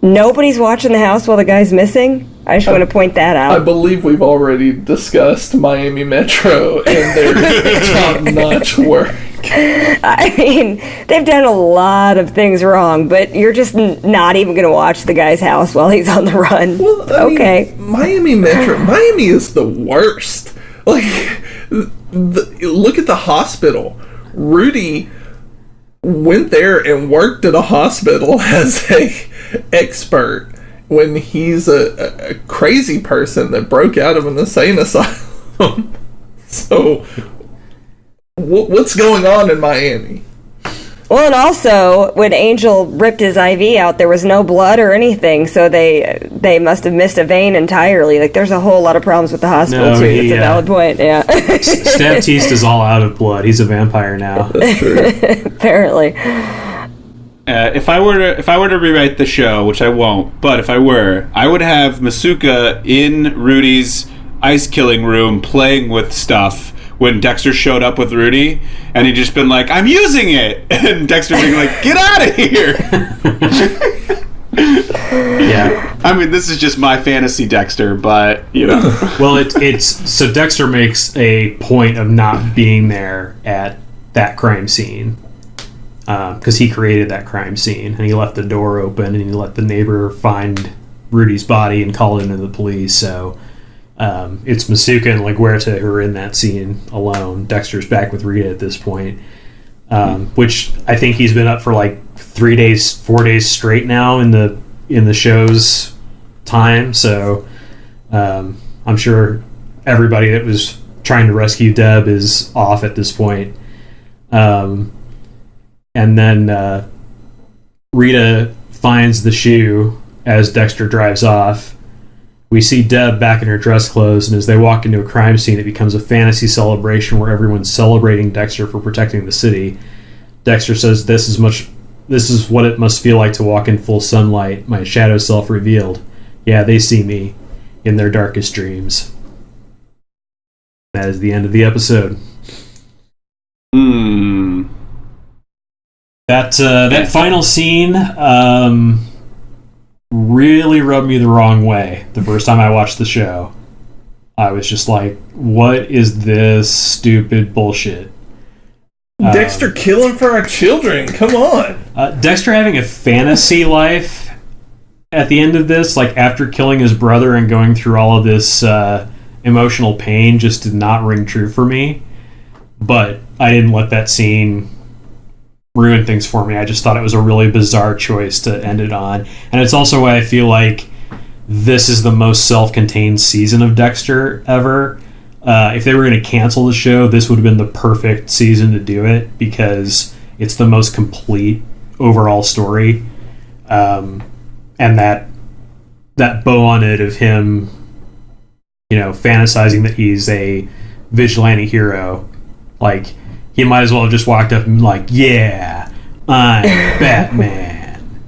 Nobody's watching the house while the guy's missing? I just want to point that I out. believe we've already discussed Miami Metro and their top-notch work. I mean, they've done a lot of things wrong, but you're just not even going to watch the guy's house while he's on the run. Well, okay. Miami Metro. Miami is the worst. Like, look at the hospital. Rudy went there and worked at a hospital as a expert when he's a crazy person that broke out of an insane asylum. So, what's going on in Miami? Well, and also, when Angel ripped his IV out, there was no blood or anything, so they must have missed a vein entirely. Like, there's a whole lot of problems with the hospital, too. It's a valid point, yeah. Baptiste is all out of blood. He's a vampire now. That's true. Apparently. If I were to rewrite the show, which I won't, but if I were, I would have Masuka in Rudy's ice killing room playing with stuff when Dexter showed up with Rudy, and he'd just been like, "I'm using it," and Dexter being like, "Get out of here!" Yeah. I mean, this is just my fantasy Dexter, but you know. Well, it's so Dexter makes a point of not being there at that crime scene because he created that crime scene and he left the door open and he let the neighbor find Rudy's body and call in to the police. So. It's Masuka and LaGuerta who are in that scene alone. Dexter's back with Rita at this point, which I think he's been up for like 4 days straight now in the show's time. So I'm sure everybody that was trying to rescue Deb is off at this point. And then Rita finds the shoe as Dexter drives off. We see Deb back in her dress clothes, and as they walk into a crime scene, it becomes a fantasy celebration where everyone's celebrating Dexter for protecting the city. Dexter says, This is what it must feel like to walk in full sunlight, my shadow self revealed. Yeah, they see me in their darkest dreams." That is the end of the episode. That final scene really rubbed me the wrong way the first time I watched the show. I was just like, what is this stupid bullshit? Dexter killing for our children, come on. Dexter having a fantasy life at the end of this, like after killing his brother and going through all of this emotional pain, just did not ring true for me. But I didn't let that scene ruin things for me. I just thought it was a really bizarre choice to end it on. And it's also why I feel like this is the most self-contained season of Dexter ever. If they were going to cancel the show, this would have been the perfect season to do it because it's the most complete overall story. And that bow on it of him, fantasizing that he's a vigilante hero, like, he might as well have just walked up and like, yeah, I'm Batman.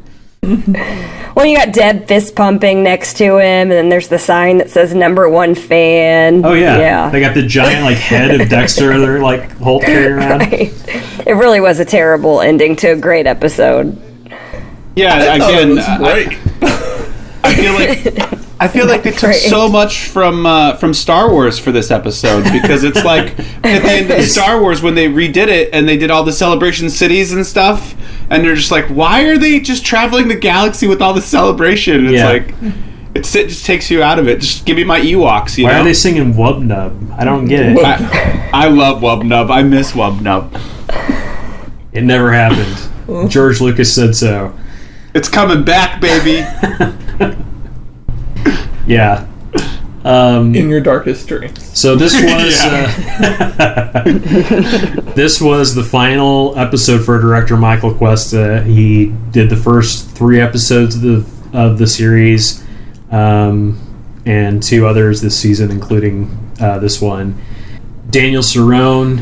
Well, you got Deb fist pumping next to him, and then there's the sign that says #1 fan. Oh yeah. They got the giant head of Dexter they're carrying around. Right. It really was a terrible ending to a great episode. Yeah, again, great. I feel like they took so much from Star Wars for this episode because it's like at the end of Star Wars when they redid it and they did all the celebration cities and stuff, and they're just like, why are they just traveling the galaxy with all the celebration? It's like it just takes you out of it. Just give me my Ewoks. Why are they singing Wub Nub? I don't get it. I love Wub Nub. I miss Wub Nub. It never happened. George Lucas said so. It's coming back, baby. Yeah. In your darkest dreams. So this was this was the final episode for director Michael Cuesta. He did the first 3 episodes of the series, and 2 others this season, including this one. Daniel Cerrone,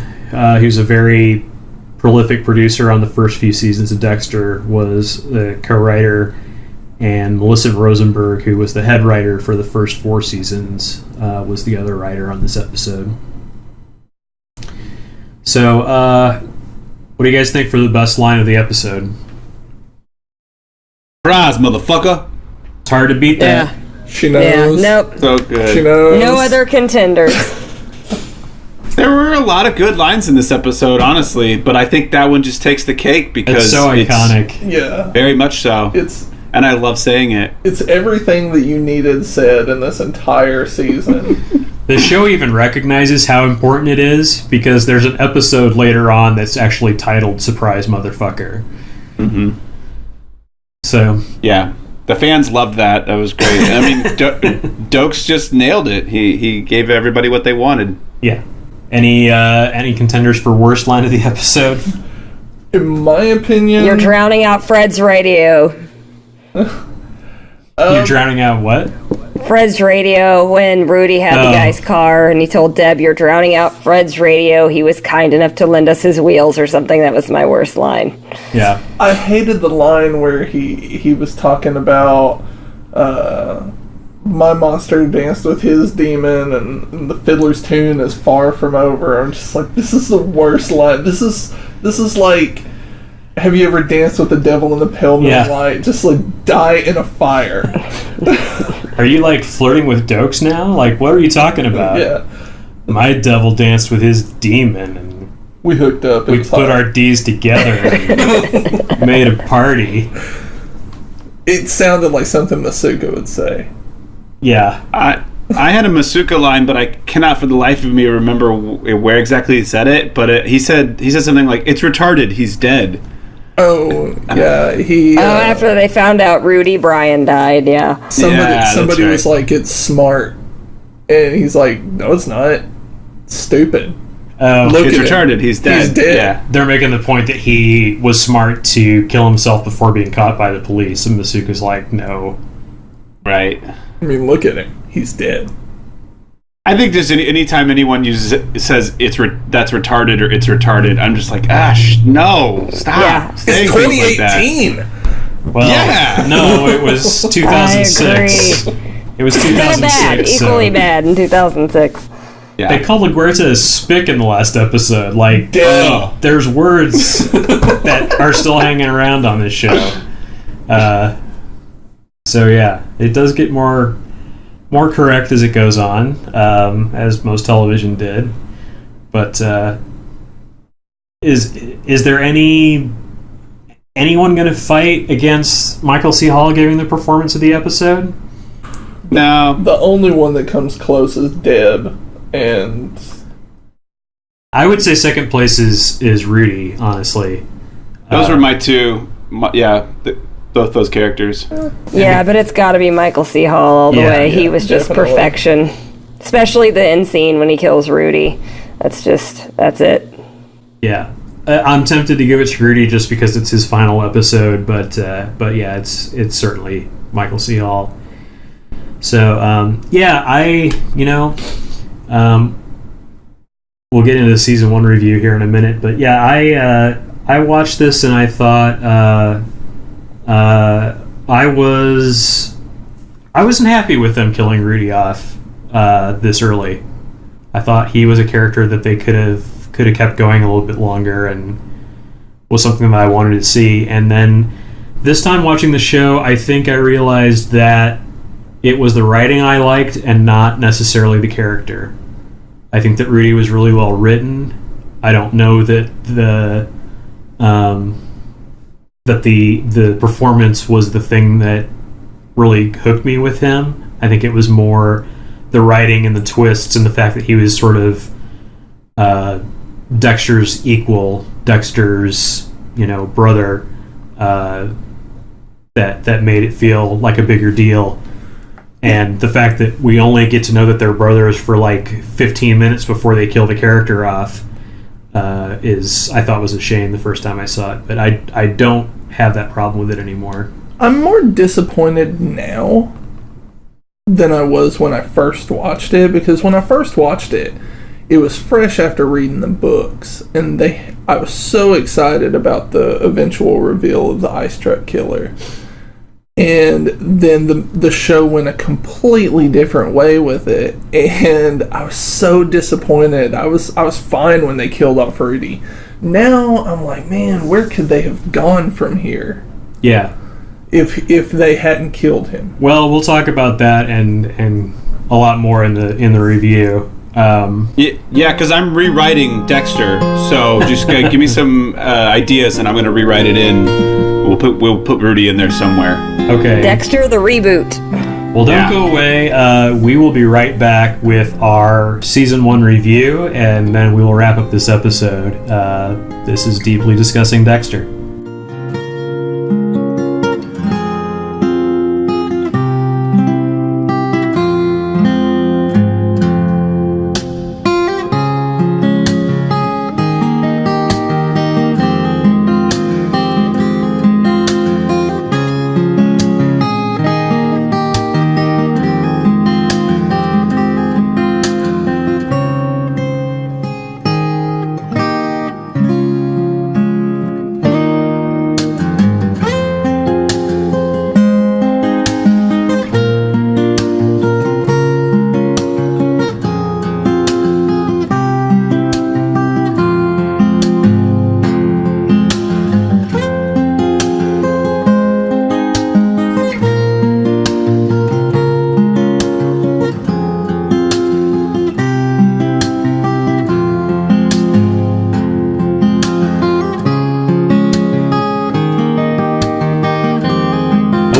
who's a very prolific producer on the first few seasons of Dexter, was the co-writer. And Melissa Rosenberg, who was the head writer for the first 4 seasons, was the other writer on this episode. So, what do you guys think for the best line of the episode? Surprise, motherfucker! It's hard to beat that. She knows. Yeah, nope. So good. She knows. No other contenders. There were a lot of good lines in this episode, honestly, but I think that one just takes the cake because it's so iconic. Yeah. Very much so. And I love saying it. It's everything that you needed said in this entire season. The show even recognizes how important it is because there's an episode later on that's actually titled Surprise Motherfucker. Mm-hmm. So. Yeah. The fans loved that. That was great. I mean, Dokes just nailed it. He gave everybody what they wanted. Yeah. Any contenders for worst line of the episode? In my opinion... You're drowning out Fred's radio. You're drowning out what? Fred's radio when Rudy had the guy's car and he told Deb, "You're drowning out Fred's radio. He was kind enough to lend us his wheels," or something. That was my worst line. Yeah. I hated the line where he was talking about my monster danced with his demon and the fiddler's tune is far from over. I'm just like, this is the worst line. This is like, have you ever danced with the devil in the pale moonlight? Just like die in a fire. Are you like flirting with Dokes now? Like, what are you talking about? Yeah. My devil danced with his demon and we hooked up. We put our D's together and made a party. It sounded like something Masuka would say. Yeah. I had a Masuka line, but I cannot for the life of me remember where exactly he said it. But he said something like, "It's retarded. He's dead." Oh, yeah. After they found out Rudy Bryan died, yeah. Somebody was like, "It's smart," and he's like, "No, it's not. It's stupid." Oh, it's retarded. He's dead. He's dead. Yeah. They're making the point that he was smart to kill himself before being caught by the police, and Masuka's like, "No." Right. I mean, look at him. He's dead. I think just anytime anyone says that's retarded or it's retarded, I'm just like, no, stop. Yeah. It's 2018. Well, yeah. No, it was 2006. It was 2006. Still bad, equally bad in 2006. Yeah. They called LaGuerta a spick in the last episode. Like, there's words that are still hanging around on this show. So yeah, it does get more correct as it goes on, as most television did. But is there anyone going to fight against Michael C. Hall giving the performance of the episode? No. The only one that comes close is Deb, and I would say second place is Rudy. Honestly, those were my two. Both those characters. Yeah, but it's got to be Michael C. Hall all the way. He was just perfection. Especially the end scene when he kills Rudy. That's it. Yeah. I'm tempted to give it to Rudy just because it's his final episode, but yeah, it's certainly Michael C. Hall. So, we'll get into the season 1 review here in a minute, but yeah, I watched this and I thought, I wasn't happy with them killing Rudy off this early. I thought he was a character that they could have kept going a little bit longer and was something that I wanted to see. And then this time watching the show, I think I realized that it was the writing I liked and not necessarily the character. I think that Rudy was really well written. I don't know that the performance was the thing that really hooked me with him. I think it was more the writing and the twists and the fact that he was sort of Dexter's equal, Dexter's brother, that made it feel like a bigger deal. And the fact that we only get to know that they're brothers for like 15 minutes before they kill the character off I thought was a shame the first time I saw it, but I don't have that problem with it anymore. I'm more disappointed now than I was when I first watched it, because when I first watched it, it was fresh after reading the books, and I was so excited about the eventual reveal of the ice truck killer. And then the show went a completely different way with it, and I was so disappointed. I was fine when they killed off Rudy. Now I'm like, man, where could they have gone from here? Yeah. if they hadn't killed him. Well, we'll talk about that and a lot more in the review. Yeah, because I'm rewriting Dexter, so just give me some ideas, and I'm going to rewrite it in. We'll put Rudy in there somewhere. Okay. Dexter the reboot. Well, don't go away. We will be right back with our season 1 review, and then we will wrap up this episode. This is Deeply Discussing Dexter.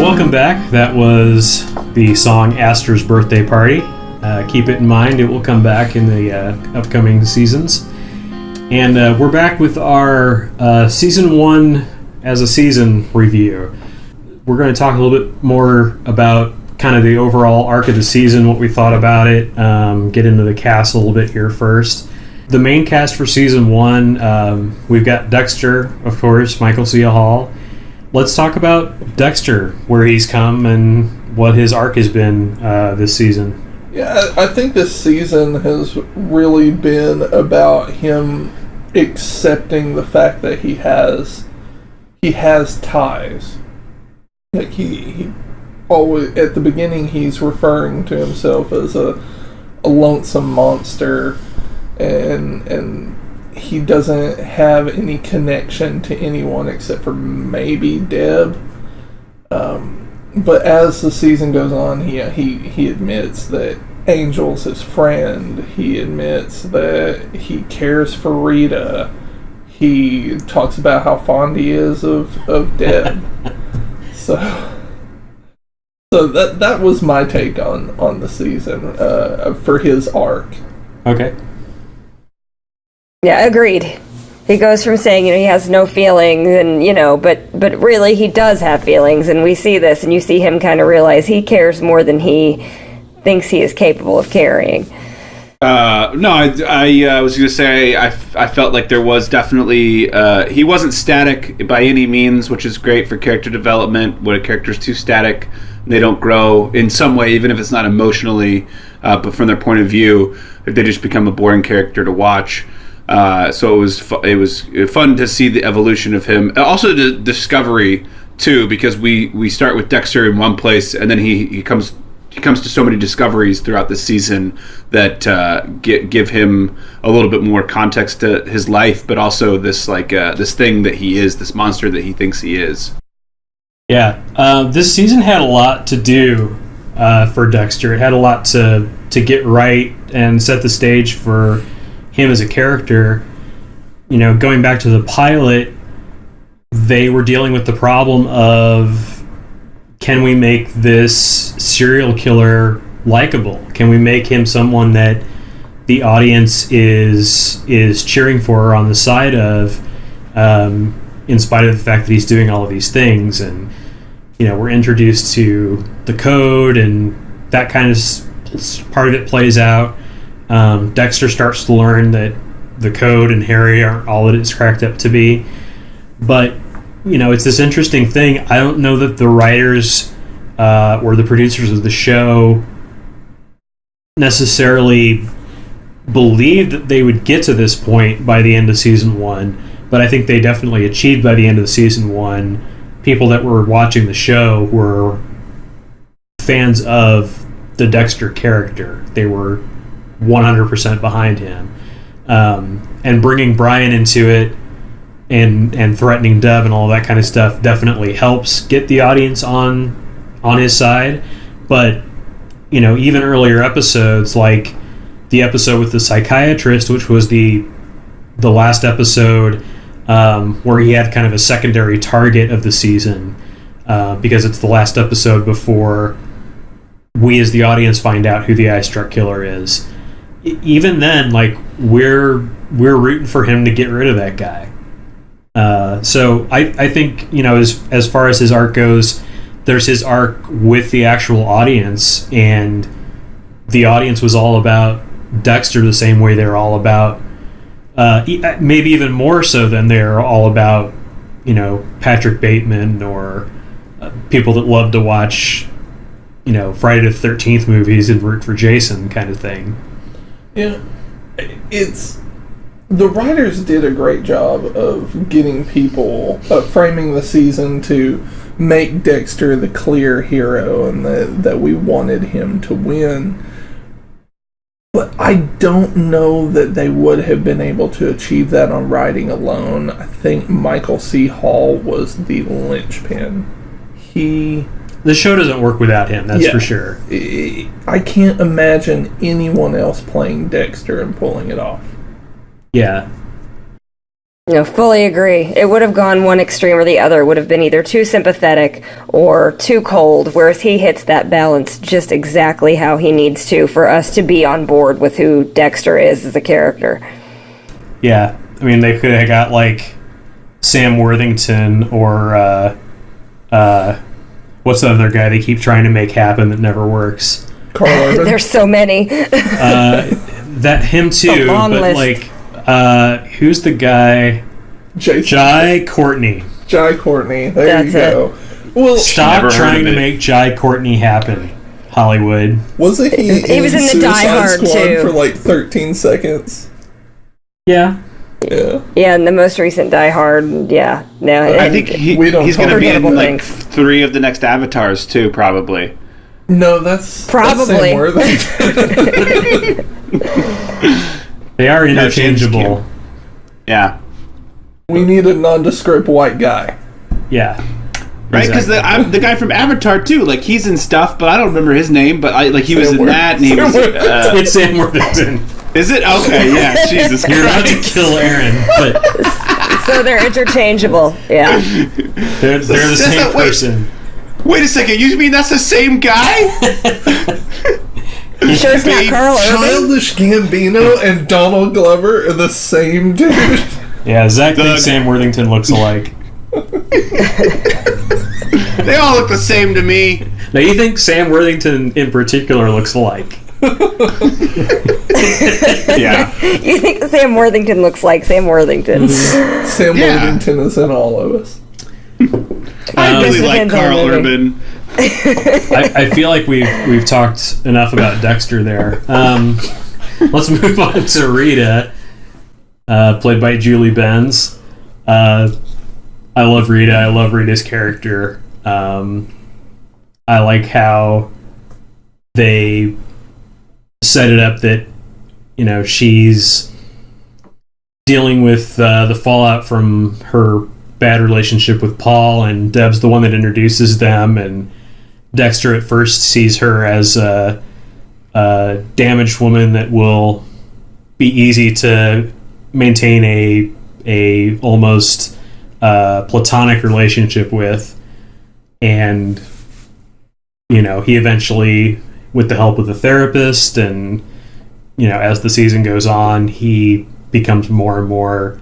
Welcome back. That was the song Astor's Birthday Party. Keep it in mind, it will come back in the upcoming seasons. And we're back with our season 1 as a season review. We're going to talk a little bit more about kind of the overall arc of the season, what we thought about it, get into the cast a little bit here first. The main cast for season 1, we've got Dexter, of course, Michael C. Hall. Let's talk about Dexter, where he's come and what his arc has been this season. Yeah, I think this season has really been about him accepting the fact that he has ties. Like he always, at the beginning, he's referring to himself as a lonesome monster, and he doesn't have any connection to anyone except for maybe Deb. But as the season goes on, he admits that Angel's his friend. He admits that he cares for Rita. He talks about how fond he is of Deb. So that was my take on the season for his arc. Okay. Yeah, agreed. He goes from saying, he has no feelings, and, but really he does have feelings, and we see this, and you see him kind of realize he cares more than he thinks he is capable of carrying. No, I was going to say I felt like there was definitely he wasn't static by any means, which is great for character development. When a character's too static, they don't grow in some way, even if it's not emotionally, but from their point of view, if they just become a boring character to watch. So it was fun to see the evolution of him. Also the discovery too, because we start with Dexter in one place, and then he comes to so many discoveries throughout the season that give him a little bit more context to his life, but also this this thing that he is, this monster that he thinks he is. Yeah, this season had a lot to do for Dexter. It had a lot to get right and set the stage for him as a character. Going back to the pilot, they were dealing with the problem of, can we make this serial killer likable? Can we make him someone that the audience is cheering for or on the side of, in spite of the fact that he's doing all of these things? And we're introduced to the code, and that kind of part of it plays out. Dexter starts to learn that the code and Harry aren't all that it's cracked up to be. But, it's this interesting thing. I don't know that the writers or the producers of the show necessarily believed that they would get to this point by the end of season 1, but I think they definitely achieved by the end of season 1. People that were watching the show were fans of the Dexter character. They were 100% behind him. And bringing Brian into it and threatening Deb and all that kind of stuff definitely helps get the audience on his side. But even earlier episodes, like the episode with the psychiatrist, which was the last episode, where he had kind of a secondary target of the season, because it's the last episode before we as the audience find out who the eye struck killer is. Even then, like, we're rooting for him to get rid of that guy. So I think, as far as his arc goes, there's his arc with the actual audience, and the audience was all about Dexter the same way they're all about, maybe even more so than they're all about, Patrick Bateman or people that love to watch, Friday the 13th movies and root for Jason kind of thing. Yeah, the writers did a great job of getting people, framing the season to make Dexter the clear hero and that we wanted him to win. But I don't know that they would have been able to achieve that on writing alone. I think Michael C. Hall was the linchpin. The show doesn't work without him, that's for sure. I can't imagine anyone else playing Dexter and pulling it off. Yeah. Fully agree. It would have gone one extreme or the other. It would have been either too sympathetic or too cold, whereas he hits that balance just exactly how he needs to for us to be on board with who Dexter is as a character. Yeah. I mean, they could have got, like, Sam Worthington or, what's the other guy they keep trying to make happen that never works? Carl Urban. There's so many. That him too, but list. Like, who's the guy? Jai Courtney. Jai Courtney. There That's you go. Well, stop trying to make Jai Courtney happen, Hollywood. Wasn't he was in the Suicide Die Hard, Squad too. for like 13 seconds? Yeah. Yeah, in the most recent Die Hard, yeah. No, I think he's going to be in like 3 of the next Avatars too, probably. No, that's probably. That's Sam Worthington. They are interchangeable. Yeah. We need a nondescript white guy. Yeah. Right, because the guy from Avatar too, like, he's in stuff, but I don't remember his name. But he was in that, and he was. It's Sam Worthington. Is it? Okay, yeah. Jesus Christ. You're about to kill Aaron, but so they're interchangeable. Yeah. They're the same person. Wait a second. You mean that's the same guy? You sure it's not Carl Urban? Childish Gambino and Donald Glover are the same dude. Yeah, Zach thinks Sam Worthington looks alike. They all look the same to me. Now, you think Sam Worthington in particular looks alike? Yeah. You think Sam Worthington looks like Sam Worthington? Sam Worthington is in all of us. I really like Carl Urban. I feel like we've talked enough about Dexter there. Let's move on to Rita, played by Julie Benz. I love Rita. I love Rita's character. I like how they set it up that, she's dealing with the fallout from her bad relationship with Paul, and Deb's the one that introduces them, and Dexter at first sees her as a damaged woman that will be easy to maintain a almost platonic relationship with, and he eventually, with the help of the therapist and as the season goes on, he becomes more and more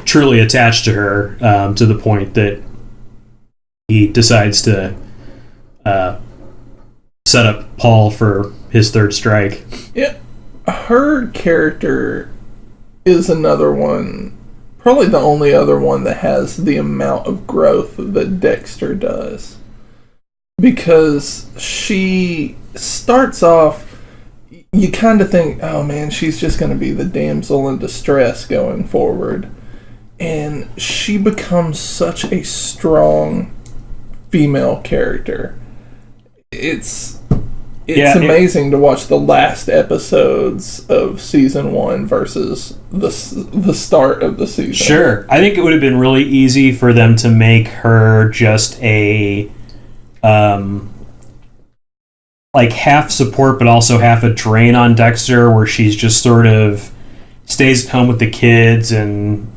truly attached to her, to the point that he decides to set up Paul for his third strike. Yeah, her character is another one, probably the only other one that has the amount of growth that Dexter does. Because she starts off, you kind of think, oh man, she's just going to be the damsel in distress going forward. And she becomes such a strong female character. It it's amazing to watch the last episodes of season 1 versus the start of the season. Sure. I think it would have been really easy for them to make her just a like half support but also half a drain on Dexter, where she's just sort of stays at home with the kids and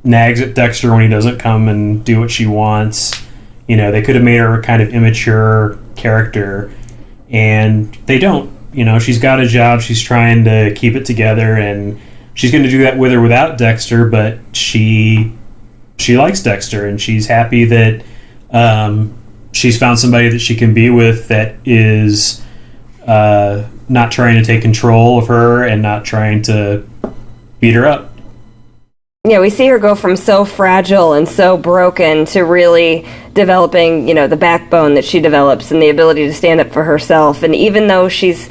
nags at Dexter when he doesn't come and do what she wants. You know, they could have made her a kind of immature character, and they don't. You know, she's got a job, she's trying to keep it together, and she's going to do that with or without Dexter, but she likes Dexter, and she's happy that she's found somebody that she can be with that is not trying to take control of her and not trying to beat her up. Yeah, we see her go from so fragile and so broken to really developing, you know, the backbone that she develops and the ability to stand up for herself. And even though she's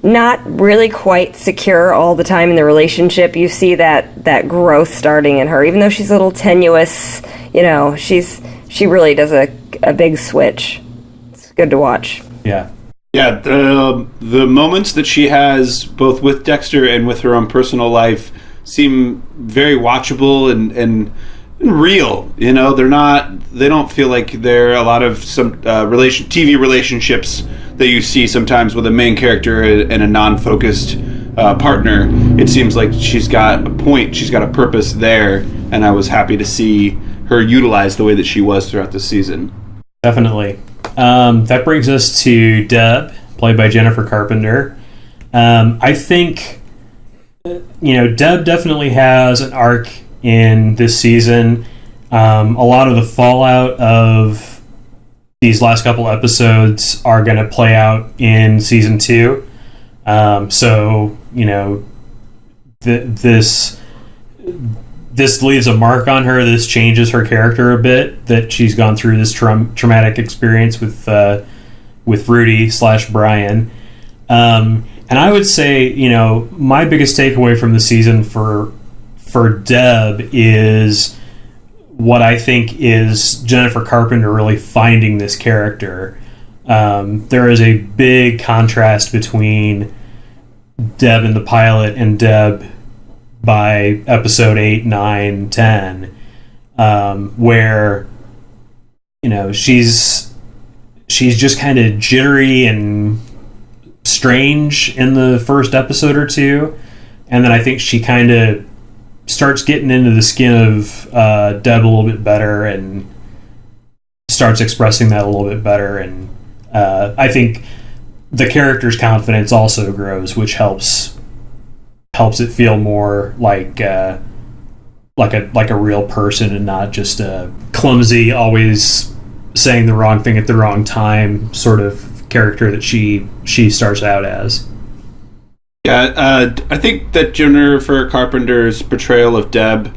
not really quite secure all the time in the relationship, you see that growth starting in her. Even though she's a little tenuous, you know, she really does a big switch. It's good to watch. Yeah. Yeah, the moments that she has both with Dexter and with her own personal life seem very watchable and real. You know, they don't feel like they're a lot of some TV relationships that you see sometimes with a main character and a non-focused partner. It seems like she's got a point, she's got a purpose there, and I was happy to see her utilized the way that she was throughout the season. Definitely. That brings us to Deb, played by Jennifer Carpenter. I think, you know, Deb definitely has an arc in this season. A lot of the fallout of these last couple episodes are going to play out in season 2. So, you know, this leaves a mark on her. This changes her character a bit, that she's gone through this traumatic experience with Rudy/Brian. And I would say, you know, my biggest takeaway from the season for Deb is what I think is Jennifer Carpenter really finding this character. There is a big contrast between Deb in the pilot and Deb by episode 8, 9, 10, where, you know, she's just kind of jittery and strange in the first episode or two, and then I think she kind of starts getting into the skin of Deb a little bit better and starts expressing that a little bit better, and I think the character's confidence also grows, which helps it feel more like a real person and not just a clumsy, always saying the wrong thing at the wrong time sort of character that she starts out as. Yeah, I think that Jennifer Carpenter's portrayal of Deb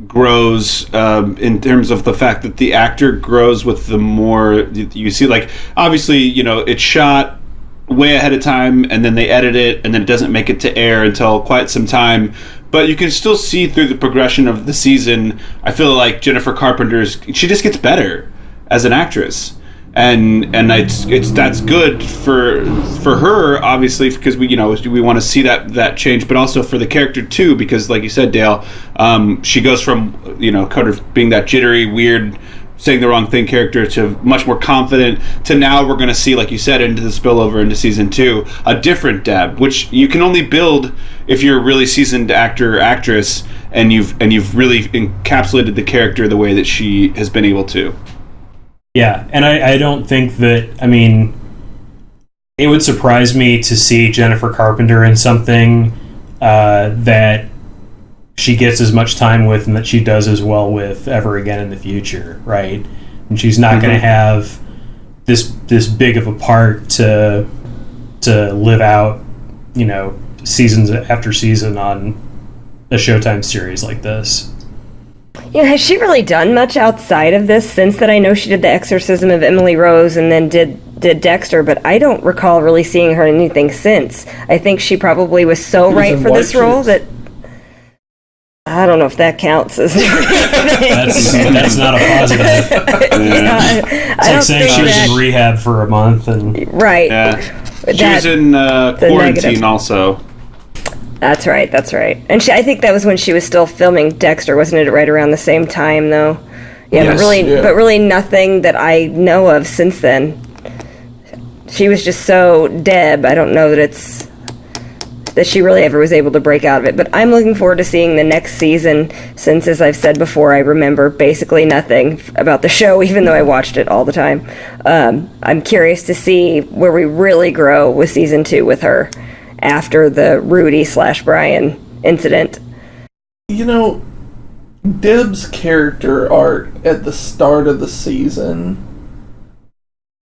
grows in terms of the fact that the actor grows with the more you see. Like, obviously, you know, it's shot way ahead of time and then they edit it and then it doesn't make it to air until quite some time, but you can still see through the progression of the season. I feel like Jennifer she just gets better as an actress, and that's good for her, obviously, because we want to see that change, but also for the character too, because like you said, Dale, she goes from, you know, kind of being that jittery, weird, saying the wrong thing character to much more confident, to now we're going to see, like you said, into the spillover into season 2, a different Deb, which you can only build if you're a really seasoned actor or actress and you've really encapsulated the character the way that she has been able to. Yeah, and I don't think that, I mean, it would surprise me to see Jennifer Carpenter in something that she gets as much time with and that she does as well with ever again in the future, right? And she's not going to have this big of a part to live out, you know, seasons after season on a Showtime series like this. Yeah, has she really done much outside of this since that? I know she did The Exorcism of Emily Rose and then did Dexter, but I don't recall really seeing her in anything since. I think she probably was so right for this role that I don't know if that counts as that's not a positive. It's like saying she was in rehab for a month and right. Yeah. She was in Quarantine also. That's right. And I think that was when she was still filming Dexter, wasn't it? Right around the same time, though. Yeah, yes, but really nothing that I know of since then. She was just so Deb. I don't know that she really ever was able to break out of it. But I'm looking forward to seeing the next season, since, as I've said before, I remember basically nothing about the show, even though I watched it all the time. I'm curious to see where we really grow with season 2 with her after the Rudy/Brian incident. You know, Deb's character arc at the start of the season,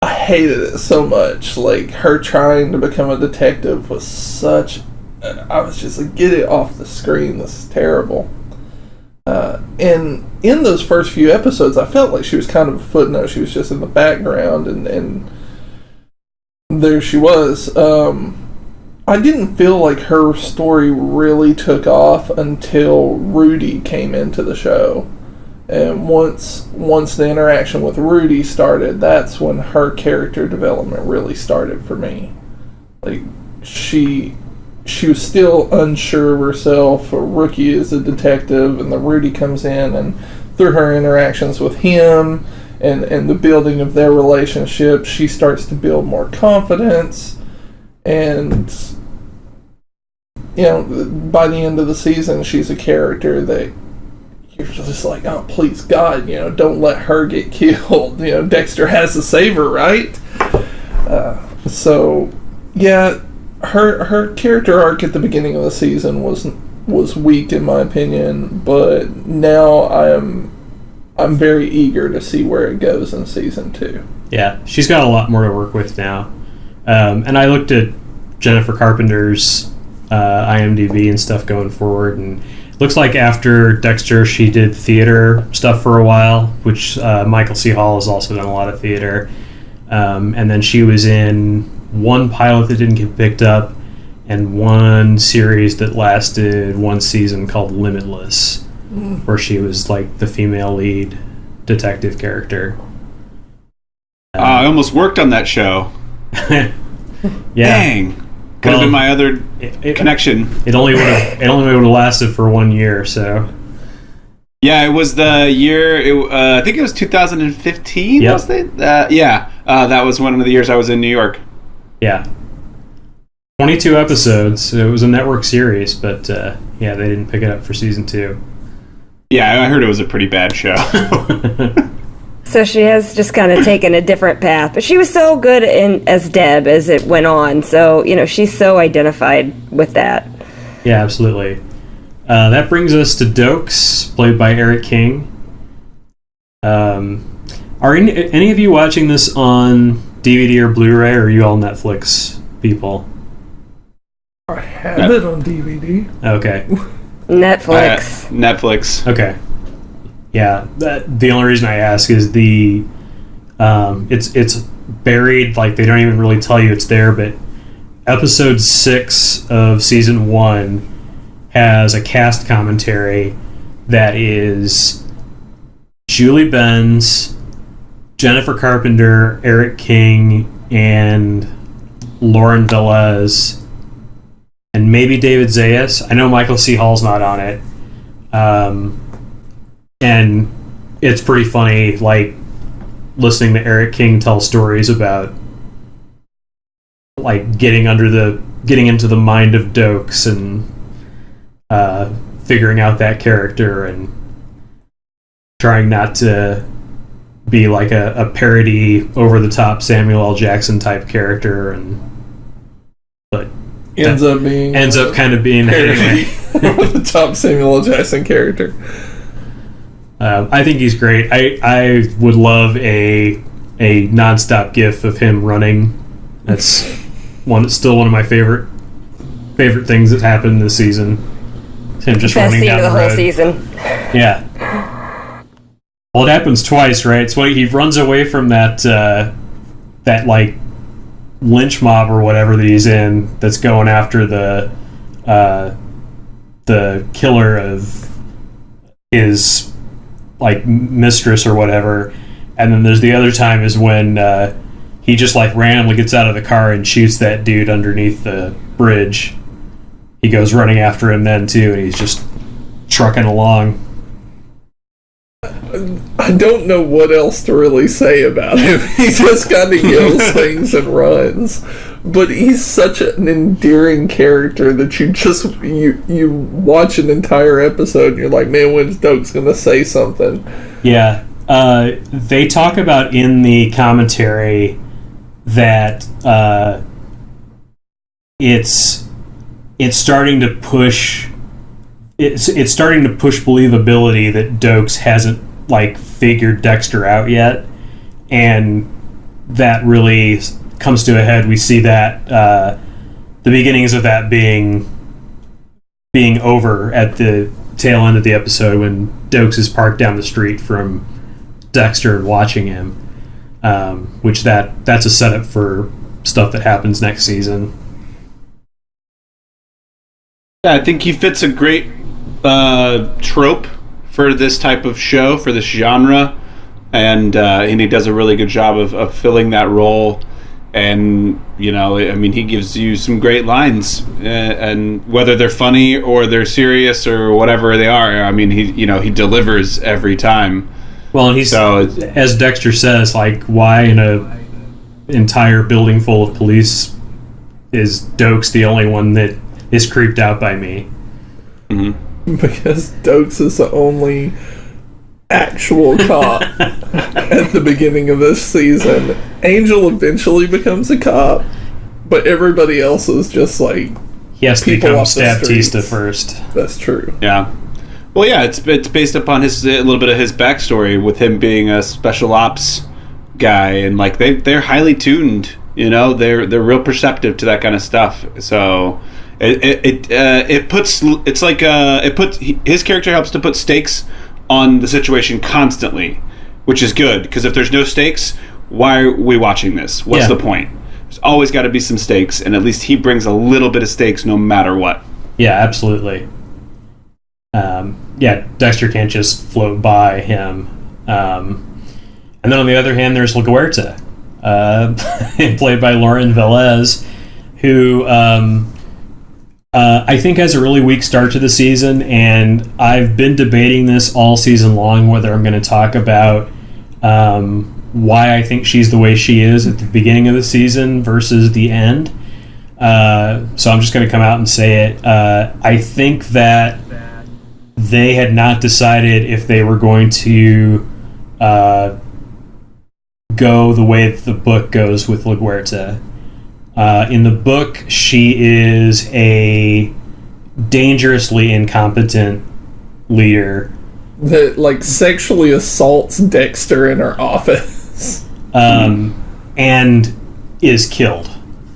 I hated it so much. Like, her trying to become a detective was such... I was just like, get it off the screen. This is terrible. And in those first few episodes, I felt like she was kind of a footnote. She was just in the background, and there she was. I didn't feel like her story really took off until Rudy came into the show. And once the interaction with Rudy started, that's when her character development really started for me. Like, she was still unsure of herself, a rookie as a detective, and then Rudy comes in, and through her interactions with him and the building of their relationship, she starts to build more confidence. And, you know, by the end of the season, she's a character that you're just like, oh, please, God, you know, don't let her get killed. You know, Dexter has to save her, right? So, yeah, her character arc at the beginning of the season was weak, in my opinion, but now I'm very eager to see where it goes in season 2. Yeah, she's got a lot more to work with now. And I looked at Jennifer Carpenter's IMDb and stuff going forward, and it looks like after Dexter she did theater stuff for a while, which Michael C. Hall has also done a lot of theater, and then she was in one pilot that didn't get picked up and one series that lasted one season called Limitless, where she was like the female lead detective character. I almost worked on that show. Yeah. Dang. Could have been my other connection. It only would have lasted for 1 year, so. Yeah, it was the year. I think it was 2015. Yep. Was it? That was one of the years I was in New York. Yeah. 22 episodes. It was a network series, but yeah, they didn't pick it up for season 2. Yeah, I heard it was a pretty bad show. So she has just kind of taken a different path. But she was so good as Deb as it went on. So, you know, she's so identified with that. Yeah, absolutely. That brings us to Dokes, played by Eric King. Are any of you watching this on DVD or Blu-ray, or are you all Netflix people? I have it on DVD. Okay. Netflix. Netflix. Okay. Yeah, the only reason I ask is it's buried, like they don't even really tell you it's there, but episode 6 of season 1 has a cast commentary that is Julie Benz, Jennifer Carpenter, Eric King, and Lauren Velez, and maybe David Zayas. I know Michael C. Hall's not on it. And it's pretty funny, like, listening to Eric King tell stories about, like, getting into the mind of Dokes and figuring out that character and trying not to be like a parody, over-the-top Samuel L. Jackson type character, but ends up kind of being anyway. Over the top Samuel L. Jackson character. I think he's great. I would love a nonstop GIF of him running. That's still one of my favorite things that happened this season. Him just running down the road. Best scene of the whole season. Yeah. Well, it happens twice, right? So he runs away from that like lynch mob or whatever that he's in, that's going after the killer of his, like, mistress or whatever. And then there's the other time is when he just like randomly gets out of the car and shoots that dude underneath the bridge. He goes running after him then too, and he's just trucking along. I don't know what else to really say about him. He just kind of yells things and runs. But he's such an endearing character that you watch an entire episode and you're like, man, when's Doak's going to say something? Yeah. They talk about in the commentary that it's starting to push... It's starting to push believability that Doakes hasn't like figured Dexter out yet, and that really comes to a head. We see that the beginnings of that being over at the tail end of the episode when Doakes is parked down the street from Dexter and watching him, which that's a setup for stuff that happens next season. Yeah, I think he fits a great trope for this type of show, for this genre, and he does a really good job of filling that role. And I mean, he gives you some great lines, and whether they're funny or they're serious or whatever they are, I mean, he delivers every time. Well, and as Dexter says, like, why in a entire building full of police is Doakes the only one that is creeped out by me? Mm-hmm. Because Doakes is the only actual cop at the beginning of this season. Angel eventually becomes a cop, but everybody else is just like... He has to become Baptista first. That's true. Yeah. Well, yeah, it's based upon a little bit of his backstory with him being a special ops guy, and like they're highly tuned. They're real perceptive to that kind of stuff. So... It puts his character helps to put stakes on the situation constantly, which is good, because if there's no stakes, why are we watching this? What's the point? There's always got to be some stakes, and at least he brings a little bit of stakes no matter what. Yeah, absolutely. Dexter can't just float by him. And then on the other hand, there's LaGuerta, played by Lauren Velez, who I think has a really weak start to the season, and I've been debating this all season long, whether I'm going to talk about why I think she's the way she is at the beginning of the season versus the end. So I'm just going to come out and say it. I think that they had not decided if they were going to go the way that the book goes with LaGuerta. In the book, she is a dangerously incompetent leader that like sexually assaults Dexter in her office, and is killed.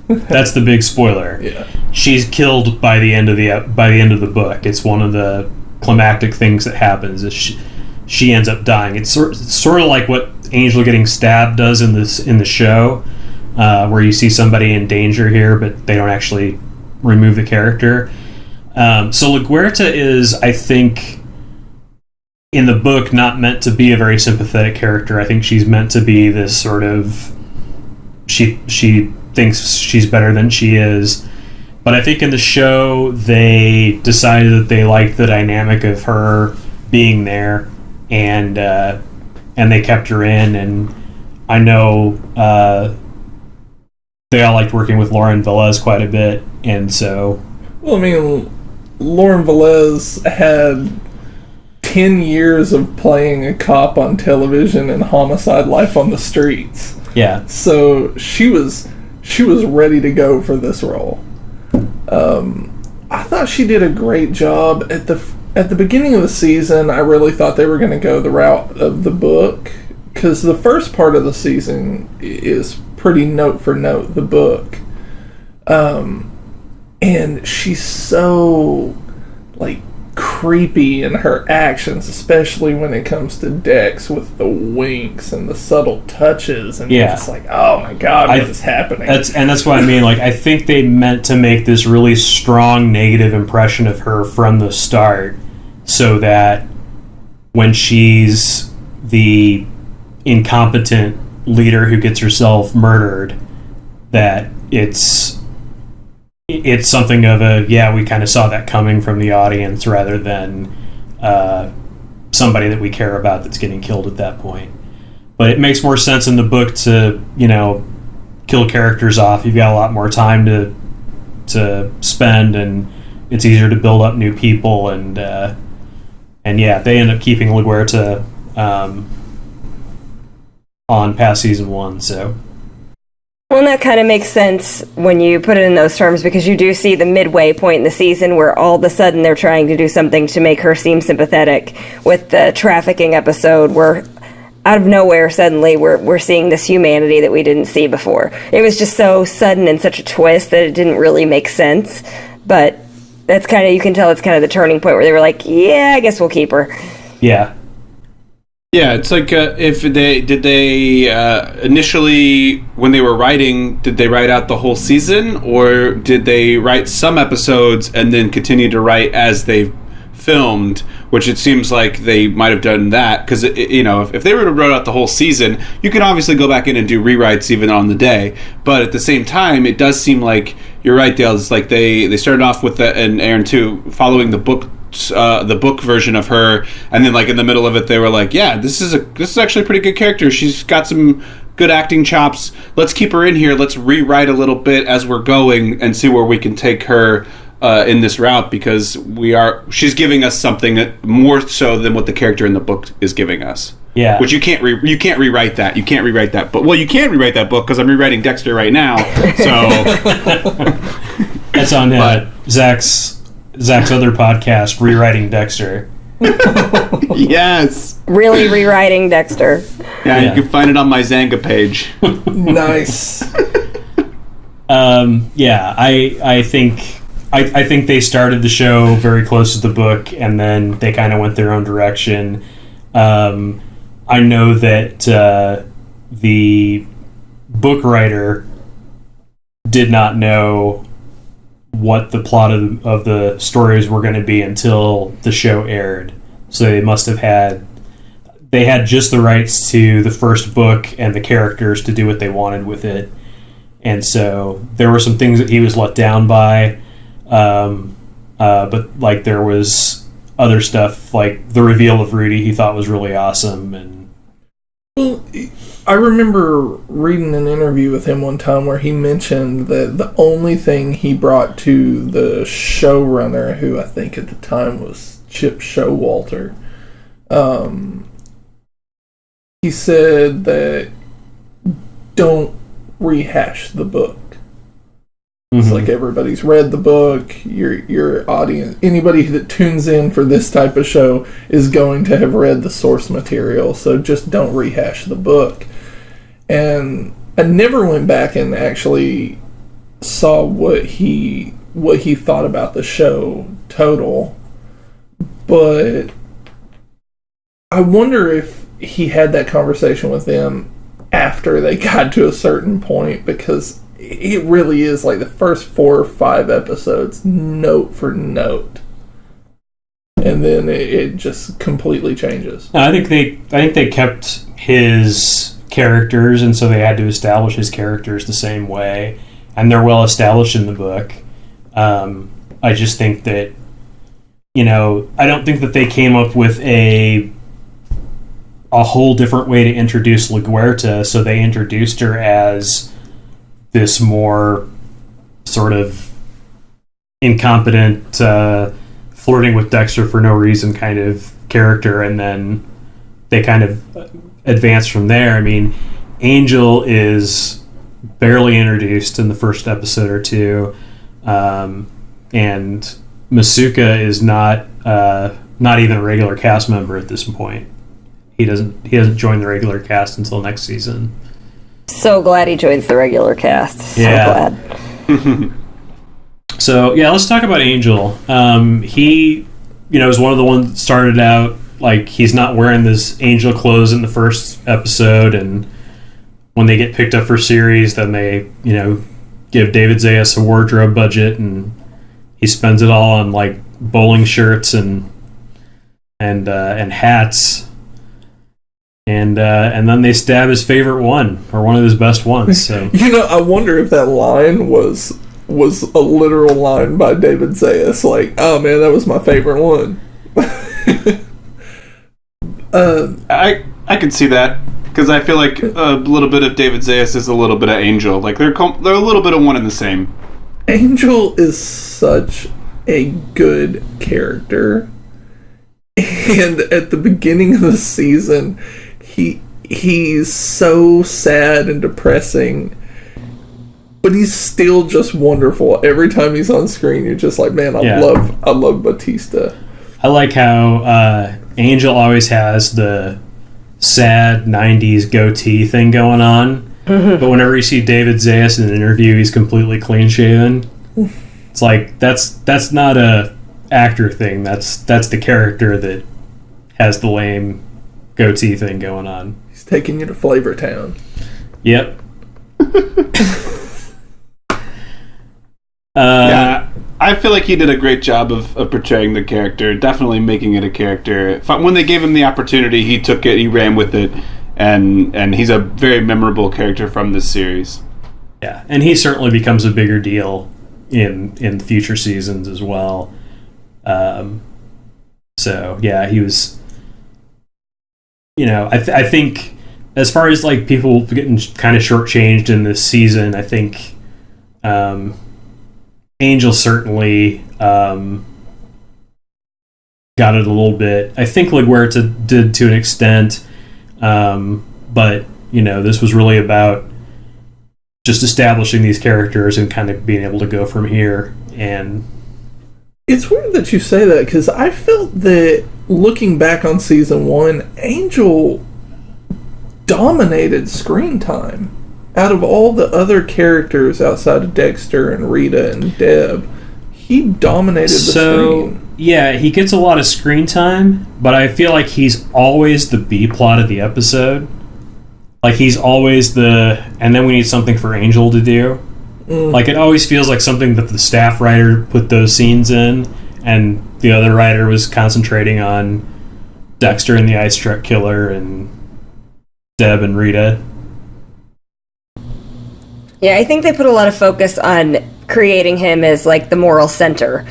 That's the big spoiler. Yeah, she's killed by the end of the book. It's one of the climactic things that happens. Is she ends up dying. It's sort of like what Angel getting stabbed does in the show. Where you see somebody in danger here, but they don't actually remove the character. So LaGuerta is, I think, in the book, not meant to be a very sympathetic character. I think she's meant to be this sort of... She thinks she's better than she is. But I think in the show, they decided that they liked the dynamic of her being there, and they kept her in. And I know... they all liked working with Lauren Velez quite a bit, and so... Well, I mean, Lauren Velez had 10 years of playing a cop on television in Homicide: Life on the Streets. Yeah. So she was ready to go for this role. I thought she did a great job. At the beginning of the season, I really thought they were going to go the route of the book, because the first part of the season is pretty note for note the book, and she's so like creepy in her actions, especially when it comes to Dex with the winks and the subtle touches, and you're just like, oh my god, what is happening? That's what I mean. Like, I think they meant to make this really strong negative impression of her from the start, so that when she's the incompetent leader who gets herself murdered, that it's something of a, we kind of saw that coming from the audience, rather than somebody that we care about that's getting killed at that point. But it makes more sense in the book to, kill characters off. You've got a lot more time to spend, and it's easier to build up new people, and they end up keeping LaGuerta on past season 1, so. Well, and that kind of makes sense when you put it in those terms, because you do see the midway point in the season where all of a sudden they're trying to do something to make her seem sympathetic, with the trafficking episode where out of nowhere suddenly we're seeing this humanity that we didn't see before. It was just so sudden and such a twist that it didn't really make sense, but that's kind of, you can tell it's kind of the turning point where they were like, I guess we'll keep her. Yeah, it's like if they initially, when they were writing, did they write out the whole season, or did they write some episodes and then continue to write as they filmed? Which it seems like they might have done that, because if they were to write out the whole season, you can obviously go back in and do rewrites even on the day. But at the same time, it does seem like you're right, Dale. It's like they started off with and Aaron too, following the book version of her, and then like in the middle of it they were like, this is actually a pretty good character, she's got some good acting chops, let's keep her in here, let's rewrite a little bit as we're going and see where we can take her in this route, because she's giving us something more so than what the character in the book is giving us. Which you can't rewrite that. You can't rewrite that. But you can rewrite that book, because I'm rewriting Dexter right now. So that's on Zach's other podcast, Rewriting Dexter. Yes. Really rewriting Dexter. Yeah, you can find it on my Zanga page. Nice. I think they started the show very close to the book, and then they kind of went their own direction. I know that the book writer did not know what the plot of the stories were going to be until the show aired. So they must have had just the rights to the first book and the characters to do what they wanted with it. And so there were some things that he was let down by, but like there was other stuff, like the reveal of Rudy he thought was really awesome. And well, I remember reading an interview with him one time where he mentioned that the only thing he brought to the showrunner, who I think at the time was Chip Showalter, he said that don't rehash the book. It's like everybody's read the book. Your audience, anybody that tunes in for this type of show, is going to have read the source material. So just don't rehash the book. And I never went back and actually saw what he thought about the show total. But I wonder if he had that conversation with them after they got to a certain point, because it really is like the first 4 or 5 episodes, note for note, and then it just completely changes. I think they kept his characters, and so they had to establish his characters the same way, and they're well established in the book. I just think that, I don't think that they came up with a whole different way to introduce LaGuerta, so they introduced her as this more sort of incompetent, flirting with Dexter for no reason kind of character, and then they kind of advance from there. I mean, Angel is barely introduced in the first episode or two, and Masuka is not even a regular cast member at this point. He doesn't join the regular cast until next season. So glad he joins the regular cast. So glad. So let's talk about Angel. He, is one of the ones that started out like he's not wearing this angel clothes in the first episode, and when they get picked up for series, then they, give David Zayas a wardrobe budget, and he spends it all on like bowling shirts and hats. And then they stab his favorite one, or one of his best ones. So I wonder if that line was a literal line by David Zayas. Like, oh man, that was my favorite one. I could see that, because I feel like a little bit of David Zayas is a little bit of Angel. Like they're a little bit of one and the same. Angel is such a good character, and at the beginning of the season, he's so sad and depressing, but he's still just wonderful. Every time he's on screen, you're just like, man, I love Batista. I like how Angel always has the sad 90s goatee thing going on, but whenever you see David Zayas in an interview, he's completely clean shaven. It's like that's not a actor thing. That's the character that has the lame goatee thing going on. He's taking you to Flavor Town. Yep. Yeah, I feel like he did a great job of portraying the character, definitely making it a character. When they gave him the opportunity, he took it, he ran with it, and he's a very memorable character from this series. Yeah, and he certainly becomes a bigger deal in future seasons as well. So yeah, he was. I think as far as like people getting kind of shortchanged in this season, I think Angel certainly got it a little bit. I think LaGuerta did to an extent, but this was really about just establishing these characters and kind of being able to go from here. And it's weird that you say that, because I felt that looking back on season 1, Angel dominated screen time. Out of all the other characters outside of Dexter and Rita and Deb, he dominated the screen. Yeah, he gets a lot of screen time, but I feel like he's always the B plot of the episode. Like he's always and then we need something for Angel to do. Like it always feels like something that the staff writer put those scenes in, and the other writer was concentrating on Dexter and the Ice Truck Killer and Deb and Rita. Yeah, I think they put a lot of focus on creating him as like the moral center,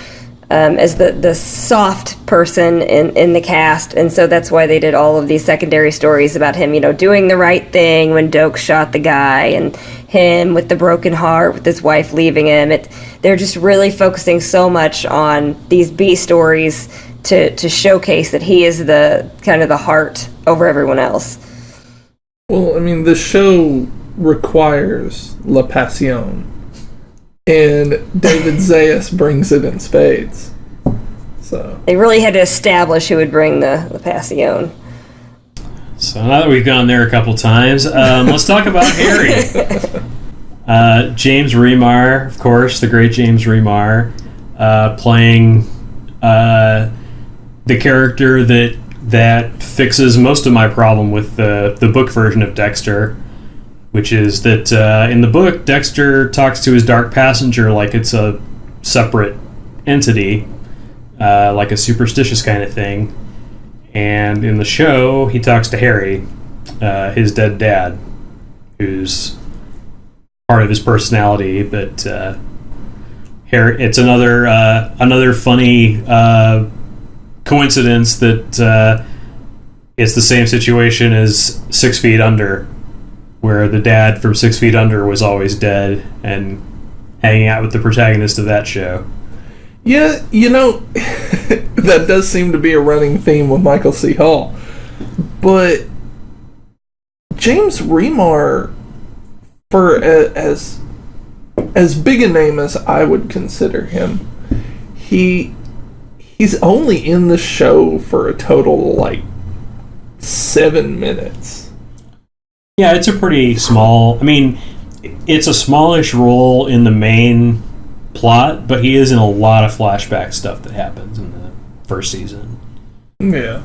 as the soft person in the cast, and so that's why they did all of these secondary stories about him, doing the right thing when Doak shot the guy, and him with the broken heart with his wife leaving him. They're just really focusing so much on these B stories to showcase that he is the kind of the heart over everyone else. Well, I mean, the show requires La Pasión, and David Zayas brings it in spades. So they really had to establish who would bring the Pasión. So now that we've gone there a couple times, let's talk about Harry. James Remar, of course, the great James Remar, playing the character that fixes most of my problem with the book version of Dexter, which is that in the book, Dexter talks to his dark passenger like it's a separate entity, like a superstitious kind of thing. And in the show, he talks to Harry, his dead dad, who's part of his personality. But Harry, it's another funny coincidence that it's the same situation as 6 Feet Under, where the dad from 6 Feet Under was always dead and hanging out with the protagonist of that show. Yeah, that does seem to be a running theme with Michael C. Hall. But James Remar, for as big a name as I would consider him, he's only in the show for a total of like 7 minutes. Yeah, it's a pretty small... I mean, it's a smallish role in the main plot, but he is in a lot of flashback stuff that happens in the first season. Yeah.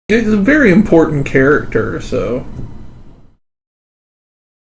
He's a very important character, so...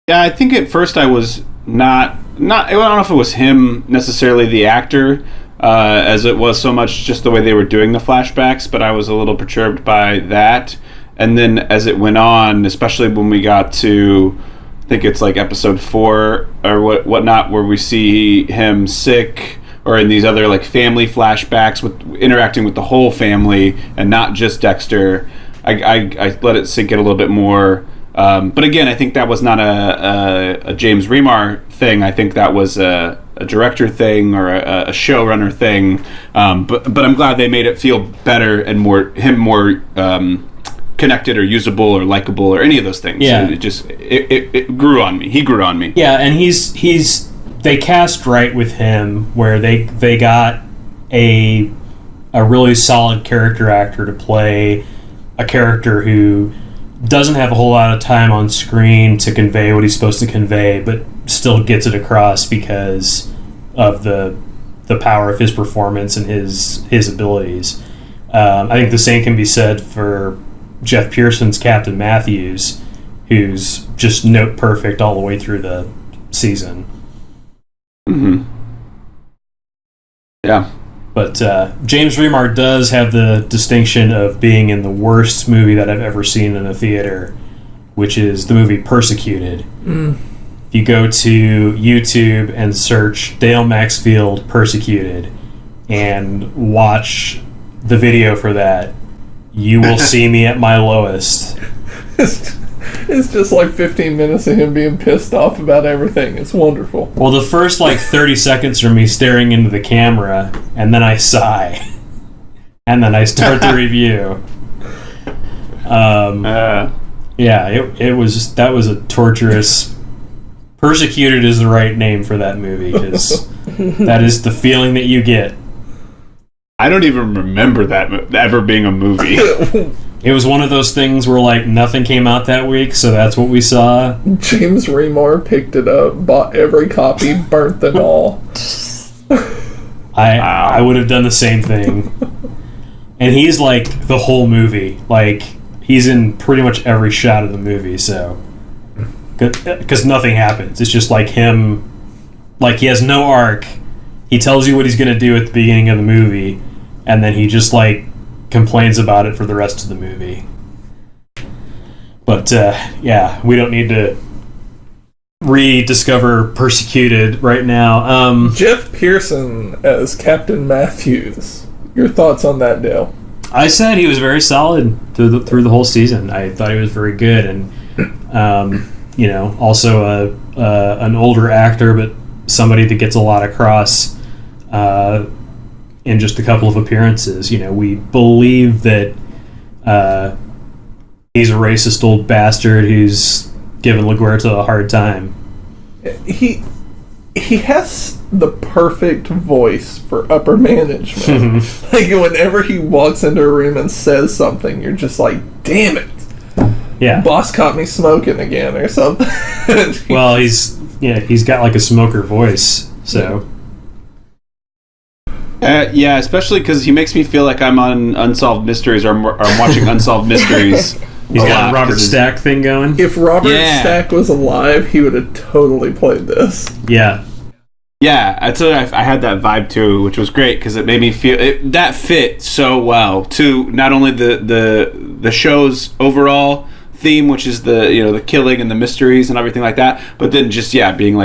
Yeah, I think at first I was not I don't know if it was him necessarily, the actor, as it was so much just the way they were doing the flashbacks, but I was a little perturbed by that. And then as it went on, especially when we got to, I think it's like episode 4 or whatnot, where we see him sick, or in these other like family flashbacks with interacting with the whole family and not just Dexter. I let it sink in a little bit more. But again, I think that was not a James Remar thing. I think that was a director thing or a showrunner thing. But I'm glad they made it feel better and more connected or usable or likable or any of those things. Yeah. It grew on me. He grew on me. Yeah, and they cast right with him, where they got a really solid character actor to play a character who doesn't have a whole lot of time on screen to convey what he's supposed to convey, but still gets it across because of the power of his performance and his abilities. I think the same can be said for Jeff Pearson's Captain Matthews, who's just note perfect all the way through the season. Mm-hmm. Yeah. But James Remar does have the distinction of being in the worst movie that I've ever seen in a theater, which is the movie Persecuted. If you go to YouTube and search Dale Maxfield Persecuted and watch the video for that, you will see me at my lowest. It's just like 15 minutes of him being pissed off about everything. It's wonderful. Well, the first 30 seconds are me staring into the camera, and then I sigh. And then I start the review. That was a torturous... Persecuted is the right name for that movie, because that is the feeling that you get. I don't even remember that ever being a movie. It was one of those things where nothing came out that week, so that's what we saw. James Remar picked it up, bought every copy, burnt them all. I would have done the same thing. And he's the whole movie. He's in pretty much every shot of the movie, so... Because nothing happens. It's just him... he has no arc. He tells you what he's going to do at the beginning of the movie, and then he just, complains about it for the rest of the movie. But, we don't need to rediscover Persecuted right now. Jeff Pearson as Captain Matthews. Your thoughts on that, Dale? I said he was very solid through the whole season. I thought he was very good, and also an older actor, but somebody that gets a lot across in just a couple of appearances. We believe that he's a racist old bastard who's giving LaGuerta a hard time. He has the perfect voice for upper management. Whenever he walks into a room and says something, you're just like, damn it. Yeah. Boss caught me smoking again or something. Well, he's got a smoker voice, so... especially because he makes me feel like I'm on Unsolved Mysteries or I'm watching Unsolved Mysteries. He's got a Robert Stack thing going. If Robert Stack was alive, he would have totally played this. Yeah. Yeah, I had that vibe too, which was great because it made me feel that fit so well to not only the show's overall theme, which is the killing and the mysteries and everything like that, but then just being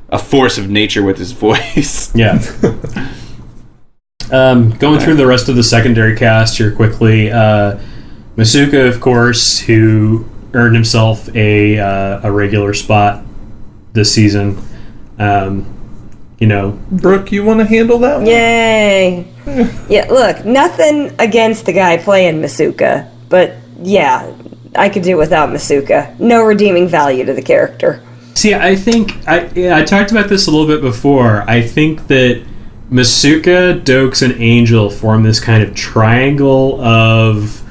a force of nature with his voice. Yeah. Going through the rest of the secondary cast here quickly, Masuka, of course, who earned himself a regular spot this season. Brooke, you want to handle that one? Yay! Yeah, look, nothing against the guy playing Masuka, but I could do without Masuka. No redeeming value to the character. See, I think I talked about this a little bit before. I think that Masuka, Dokes, and Angel form this kind of triangle of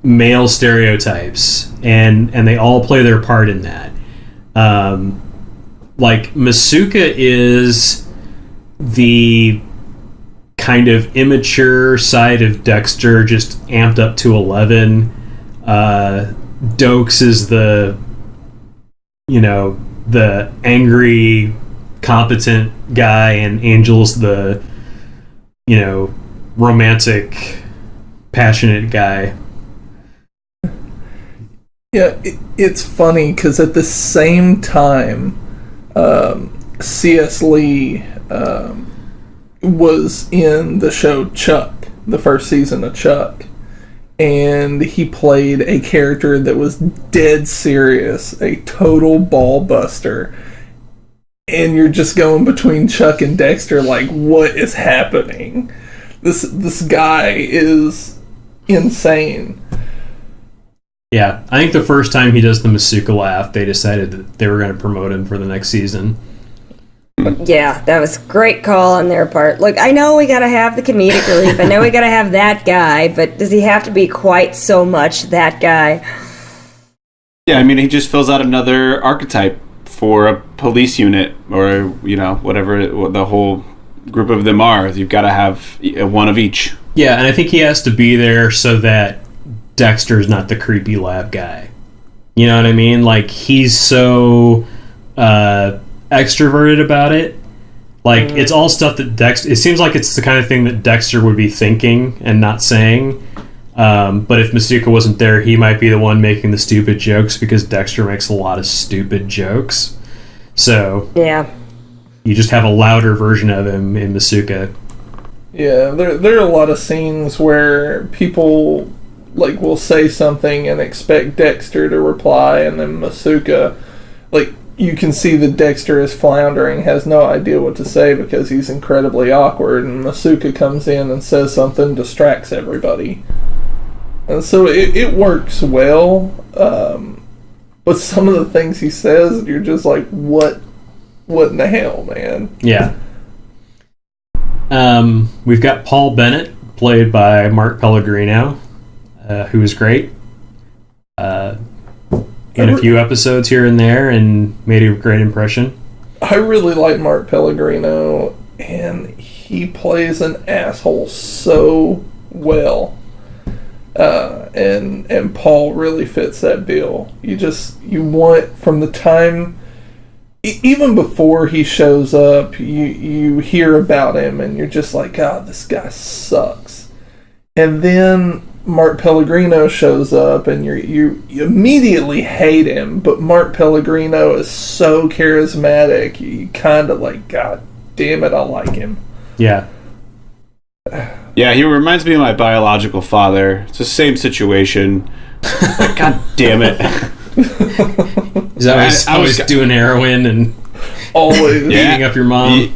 male stereotypes, and they all play their part in that. Masuka is the kind of immature side of Dexter, just amped up to 11. Dokes is the angry, competent guy, and Angel's the romantic, passionate guy. Yeah, it's funny because at the same time, C.S. Lee was in the show Chuck, the first season of Chuck, and he played a character that was dead serious, a total ball buster. And you're just going between Chuck and Dexter, like, what is happening? This guy is insane. Yeah, I think the first time he does the Masuka laugh, they decided that they were going to promote him for the next season. Yeah, that was a great call on their part. Look, I know we got to have the comedic relief. I know we got to have that guy, but does he have to be quite so much that guy? Yeah, I mean, he just fills out another archetype for a police unit, or, you know, whatever the whole group of them are. You've got to have one of each. Yeah, and I think he has to be there so that Dexter's not the creepy lab guy. You know what I mean? Like, he's so extroverted about it. Like, it's all stuff that Dexter... It seems like it's the kind of thing that Dexter would be thinking and not saying. But if Masuka wasn't there, he might be the one making the stupid jokes, because Dexter makes a lot of stupid jokes. So... Yeah. You just have a louder version of him in Masuka. Yeah, there are a lot of scenes where people... like, will say something and expect Dexter to reply, and then Masuka, like, you can see that Dexter is floundering, has no idea what to say because he's incredibly awkward, and Masuka comes in and says something, distracts everybody. And so it works well, but some of the things he says, you're just like, what in the hell, man? Yeah. We've got Paul Bennett, played by Mark Pellegrino, who is great in a few episodes here and there, and made a great impression. I really like Mark Pellegrino, and he plays an asshole so well. And Paul really fits that bill. You want, from the time, even before he shows up, you hear about him, and you're just like, God, this guy sucks. And then Mark Pellegrino shows up, and you immediately hate him, but Mark Pellegrino is so charismatic, you kind of like, God damn it, I like him. Yeah. Yeah, he reminds me of my biological father. It's the same situation. Like, God damn it. He's always doing heroin and always beating up your mom.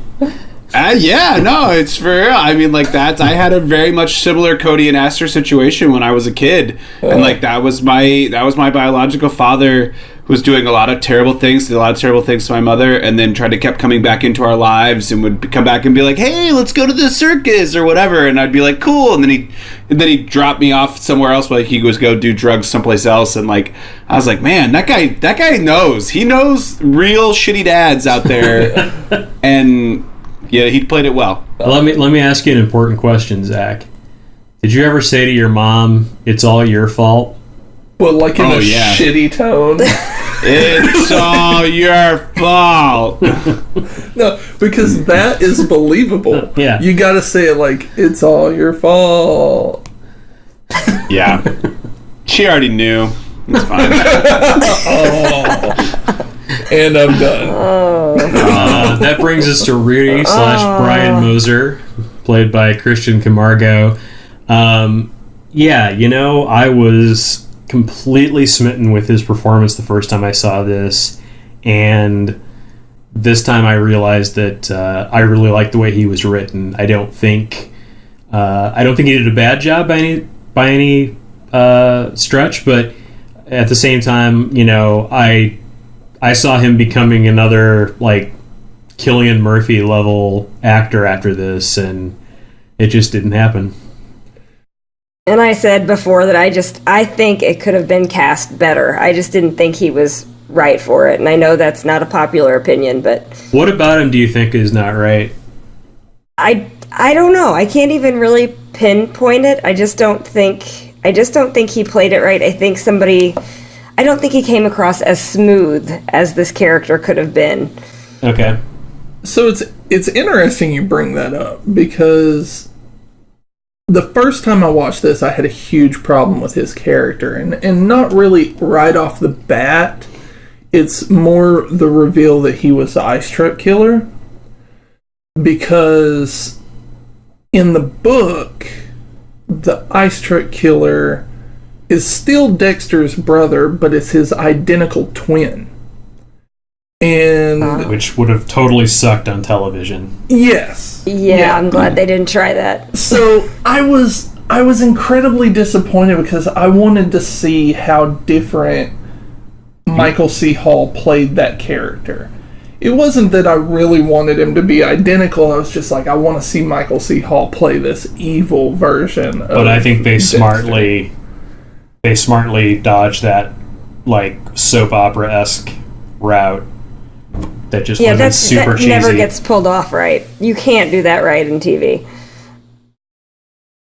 Yeah, no, it's for real. I mean, like, I had a very much similar Cody and Astor situation when I was a kid, and like that was my biological father, who was doing a lot of terrible things, did a lot of terrible things to my mother, and then kept coming back into our lives, and would come back and be like, "Hey, let's go to the circus," or whatever, and I'd be like, "Cool," and then he'd drop me off somewhere else, like he goes go do drugs someplace else, and like I was like, man, that guy knows real shitty dads out there, and. Yeah, he played it well. Let me ask you an important question, Zach. Did you ever say to your mom, "It's all your fault"? Well, like in a shitty tone. It's all your fault. No, because that is believable. Yeah. You gotta say it like, "It's all your fault." Yeah. She already knew. It's fine. And I'm done. That brings us to Rudy / Brian Moser, played by Christian Camargo. Yeah, I was completely smitten with his performance the first time I saw this, and this time I realized that I really liked the way he was written. I don't think he did a bad job by any stretch, but at the same time, I saw him becoming another, like, Cillian Murphy level actor after this, and it just didn't happen. And I said before that I think it could have been cast better. I just didn't think he was right for it, and I know that's not a popular opinion, but... What about him do you think is not right? I don't know. I can't even really pinpoint it. I just don't think he played it right. I don't think he came across as smooth as this character could have been. Okay. So it's interesting you bring that up, because the first time I watched this, I had a huge problem with his character, and not really right off the bat. It's more the reveal that he was the ice truck killer, because in the book, the ice truck killer is still Dexter's brother, but it's his identical twin. And which would have totally sucked on television. Yes. Yeah, I'm glad they didn't try that. So I was incredibly disappointed because I wanted to see how different Michael C. Hall played that character. It wasn't that I really wanted him to be identical. I was just like, I want to see Michael C. Hall play this evil version of But I think they Dexter. smartly dodged that, like, soap opera-esque route that just wasn't super that cheesy. never gets pulled off right. You can't do that right in TV.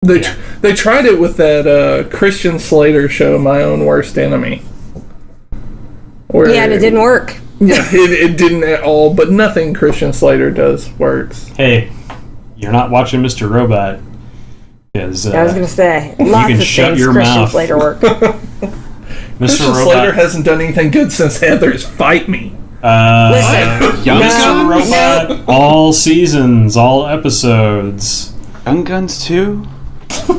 They tried it with that Christian Slater show, My Own Worst Enemy. Yeah, and it didn't work. Yeah, it didn't at all, but nothing Christian Slater does works. Hey, you're not watching Mr. Robot. I was going to say, lots of things Christian Slater work. Christian Slater hasn't done anything good since Heather's Fight Me. Listen, Mr. Robot, all seasons, all episodes. Young Guns 2?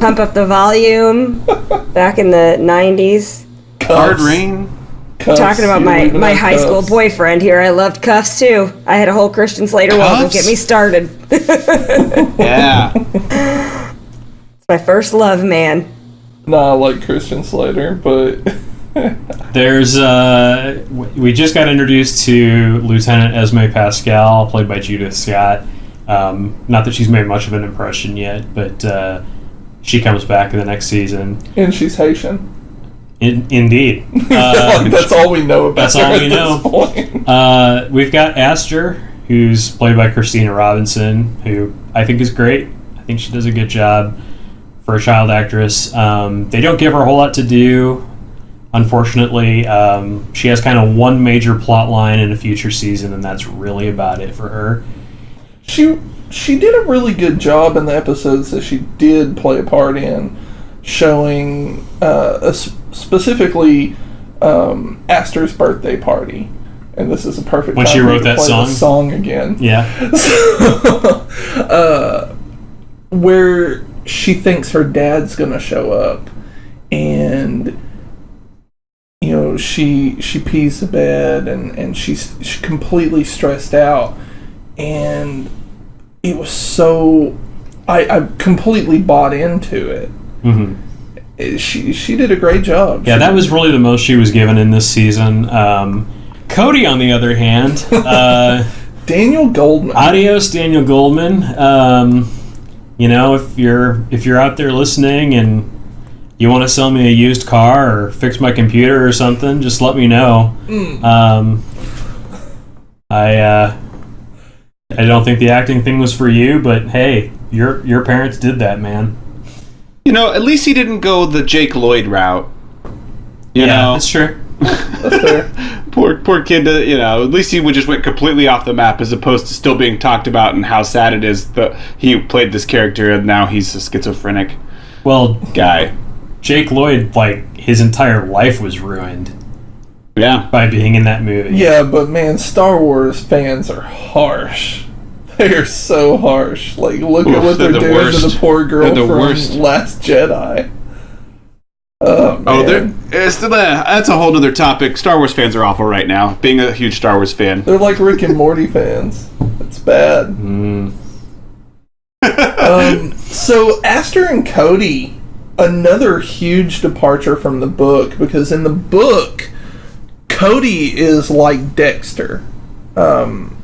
Pump Up the Volume, back in the 90s. Hard Rain? Cuffs, talking about my high school boyfriend here. I loved Cuffs too. I had a whole Christian Slater one. Don't get me started. Yeah. It's my first love, man. Nah, I like Christian Slater, but There's we just got introduced to Lieutenant Esme Pascal, played by Judith Scott. Not that she's made much of an impression yet, but she comes back in the next season. And she's Haitian. Indeed. That's all we know about That's her all we at know. this point. We've got Aster, who's played by Christina Robinson, who I think is great. I think she does a good job for a child actress. They don't give her a whole lot to do, unfortunately. She has kind of one major plot line in a future season, and that's really about it for her. She did a really good job in the episodes that she did play a part in, showing specifically Aster's birthday party, and this is a perfect when time she for me wrote to that play song. the song again. Yeah, where she thinks her dad's gonna show up, and you know she pees the bed, and she's completely stressed out, and it was so I completely bought into it. mm-hmm. She did a great job. Yeah, that was really the most she was given in this season. Cody, on the other hand, Daniel Goldman. Adios, Daniel Goldman. You know, if you're out there listening and you want to sell me a used car or fix my computer or something, just let me know. I don't think the acting thing was for you, but hey, your parents did that, man. You know, at least he didn't go the Jake Lloyd route. You know? That's true. That's fair. Poor kid, you know, at least he just went completely off the map as opposed to still being talked about and how sad it is that he played this character and now he's a schizophrenic guy. Jake Lloyd, like, his entire life was ruined. Yeah. By being in that movie. Yeah, but man, Star Wars fans are harsh. They're so harsh. Like, look at what they're doing worst. to the poor girl They're the from worst. Last Jedi. Man. That's a whole other topic. Star Wars fans are awful right now. Being a huge Star Wars fan. They're like Rick and Morty fans. It's bad. So Aster and Cody, another huge departure from the book, because in the book, Cody is like Dexter.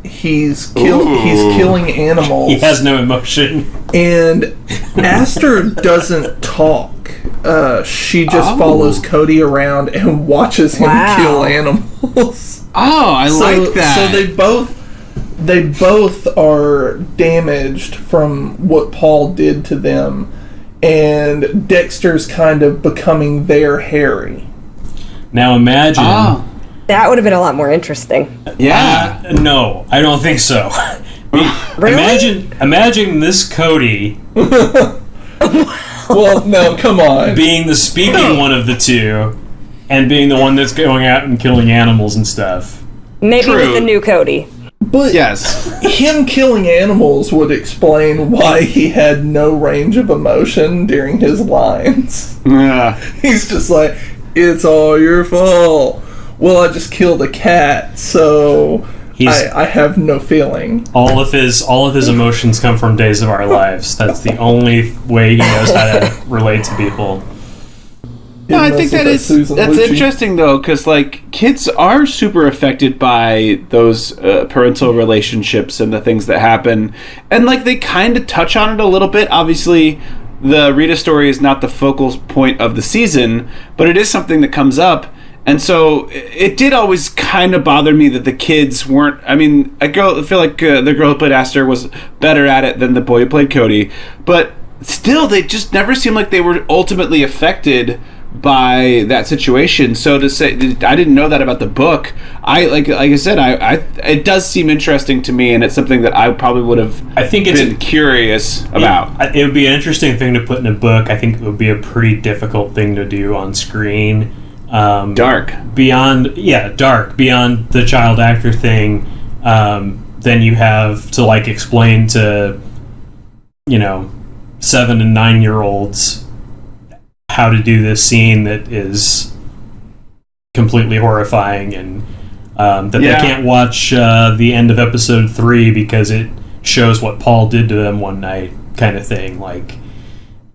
He's killing animals. He has no emotion. And Aster doesn't talk. She just follows Cody around and watches him kill animals. Oh, I like that. So they both are damaged from what Paul did to them, and Dexter's kind of becoming their Harry. Now imagine. That would have been a lot more interesting. Yeah. No, I don't think so. Really? Imagine this Cody Well, no, come on. Being the speaking one of the two, and being the one that's going out and killing animals and stuff. Maybe with the new Cody. But yes, him killing animals would explain why he had no range of emotion during his lines. Yeah. He's just like, it's all your fault. Well, I just killed a cat, so I have no feeling. All of his emotions come from Days of Our Lives. That's the only way he knows how to relate to people. No, I think that's interesting though, because like kids are super affected by those parental relationships and the things that happen, and like they kind of touch on it a little bit. Obviously, the Rita story is not the focal point of the season, but it is something that comes up. And so it did always kind of bother me that the kids weren't. I mean, I feel like the girl who played Aster was better at it than the boy who played Cody, but still, they just never seemed like they were ultimately affected by that situation. So to say, I didn't know that about the book. Like I said, it does seem interesting to me, and it's something that I probably would have. I think been curious about. It would be an interesting thing to put in a book. I think it would be a pretty difficult thing to do on screen. Dark beyond the child actor thing. Then you have to like explain to 7 and 9-year-olds how to do this scene that is completely horrifying, and that they can't watch the end of episode 3 because it shows what Paul did to them one night, kind of thing. Like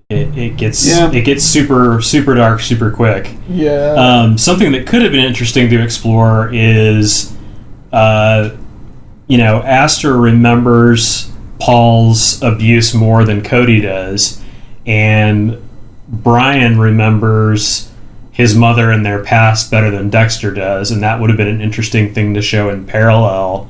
it gets super super dark super quick. Yeah. Something that could have been interesting to explore is, Aster remembers Paul's abuse more than Cody does, and Brian remembers his mother and their past better than Dexter does, and that would have been an interesting thing to show in parallel.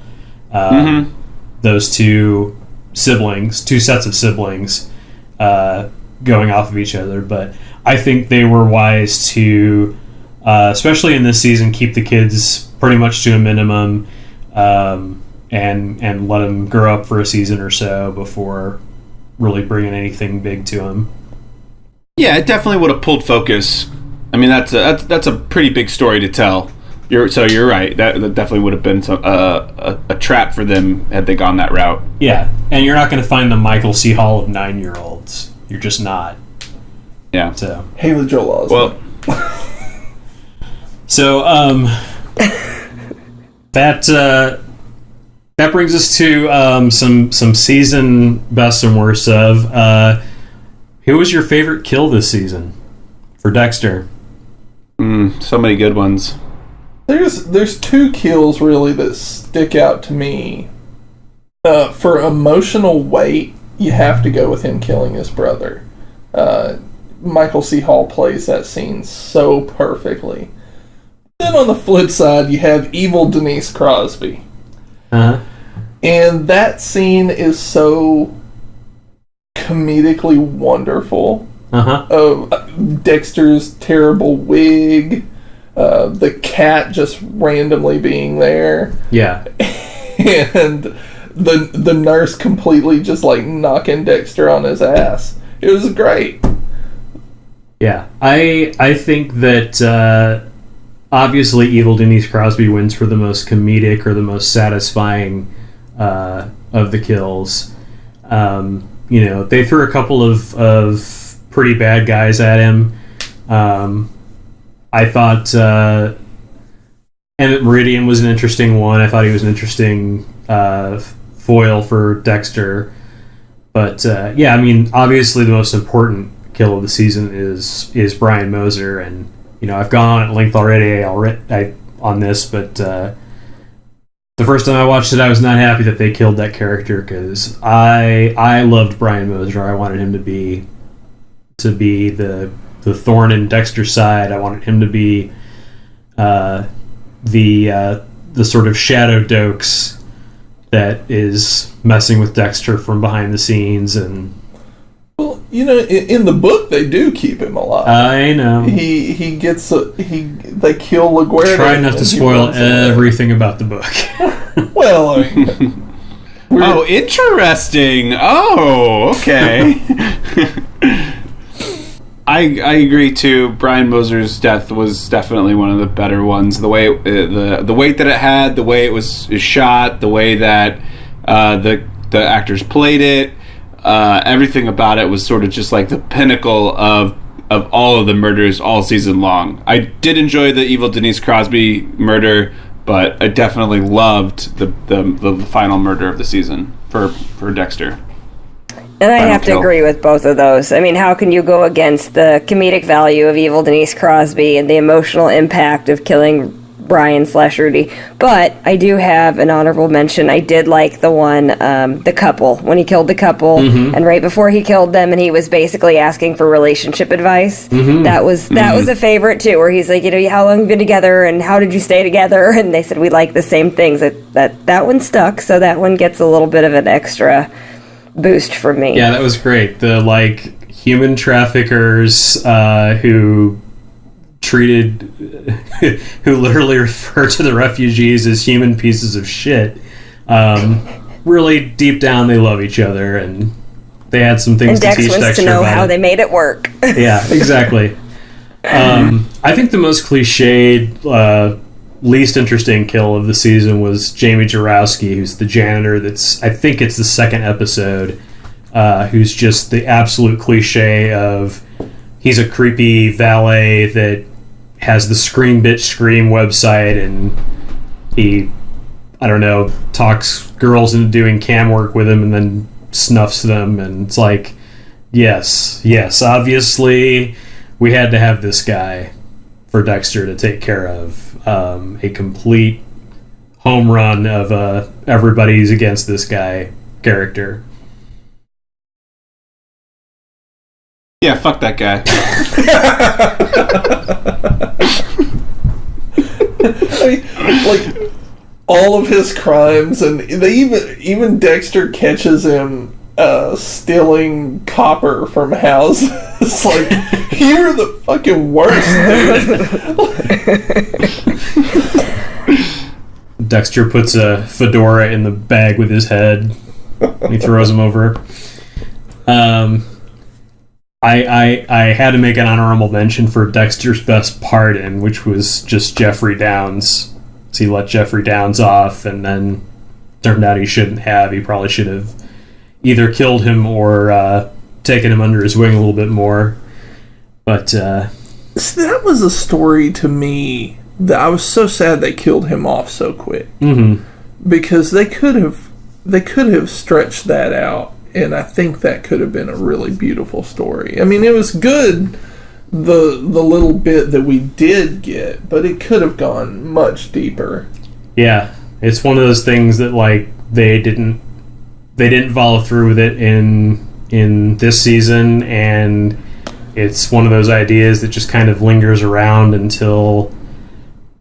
Those two sets of siblings, going off of each other. But I think they were wise to, especially in this season, keep the kids pretty much to a minimum, and let them grow up for a season or so before really bringing anything big to them. Yeah, it definitely would have pulled focus. I mean, that's a pretty big story to tell. You're right. That definitely would have been a trap for them had they gone that route. Yeah, and you're not going to find the Michael C. Hall of 9-year-olds. You're just not. Yeah. So Haley Joel Osment. Well. So that brings us to some season best and worst of. Who was your favorite kill this season for Dexter? So many good ones. There's 2 kills really that stick out to me. For emotional weight, you have to go with him killing his brother. Michael C. Hall plays that scene so perfectly. Then on the flip side, you have evil Denise Crosby. Uh-huh. And that scene is so comedically wonderful. Of Dexter's terrible wig, the cat just randomly being there. Yeah. And the nurse completely just like knocking Dexter on his ass. It was great. Yeah, I think that obviously evil Denise Crosby wins for the most comedic or the most satisfying of the kills. They threw a couple of pretty bad guys at him. I thought Emmett Meridian was an interesting one. I thought he was an interesting foil for Dexter. But obviously the most important kill of the season is Brian Moser, and I've gone on at length already on this, but the first time I watched it, I was not happy that they killed that character because I loved Brian Moser. I wanted him to be the thorn in Dexter's side. I wanted him to be the sort of shadow dokes that is messing with Dexter from behind the scenes. And well, in the book they do keep him alive. I know he gets they kill LaGuardia. Try not to spoil everything about the book. Well, I mean, interesting. Oh, okay. I agree too. Brian Moser's death was definitely one of the better ones. The way the weight that it had, the way it was shot, the way that the actors played it, everything about it was sort of just like the pinnacle of all of the murders all season long. I did enjoy the evil Denise Crosby murder, but I definitely loved the final murder of the season for Dexter. And I have to agree with both of those. I mean, how can you go against the comedic value of evil Denise Crosby and the emotional impact of killing Brian/Rudy? But I do have an honorable mention. I did like the one, the couple, when he killed the couple, and right before he killed them, and he was basically asking for relationship advice. That was a favorite too, where he's like, how long have you been together, and how did you stay together? And they said we like the same things. That one stuck, so that one gets a little bit of an extra boost for me. Yeah, that was great. The human traffickers who literally refer to the refugees as human pieces of shit. Really deep down they love each other, and they had some things to teach Dexter wants to know how they made it work. Yeah, exactly. I think the most cliched, least interesting kill of the season was Jamie Jarowski, who's the janitor. I think it's the second episode, who's just the absolute cliche of he's a creepy valet that has the Scream Bitch Scream website, and he, I don't know, talks girls into doing cam work with him and then snuffs them, and it's like, yes, obviously we had to have this guy for Dexter to take care of. A complete home run of everybody's against this guy character. Yeah, fuck that guy. All of his crimes, and they even Dexter catches him stealing copper from houses. You're the fucking worst, dude. Dexter puts a fedora in the bag with his head. He throws him over. I had to make an honorable mention for Dexter's best pardon, which was just Jeffrey Downs. So he let Jeffrey Downs off, and then turned out he shouldn't have. He probably should have either killed him or taken him under his wing a little bit more. But that was a story to me that I was so sad they killed him off so quick. Because they could have stretched that out, and I think that could have been a really beautiful story. I mean, it was good, the little bit that we did get, but it could have gone much deeper. Yeah, it's one of those things that they didn't follow through with it in this season, and it's one of those ideas that just kind of lingers around until,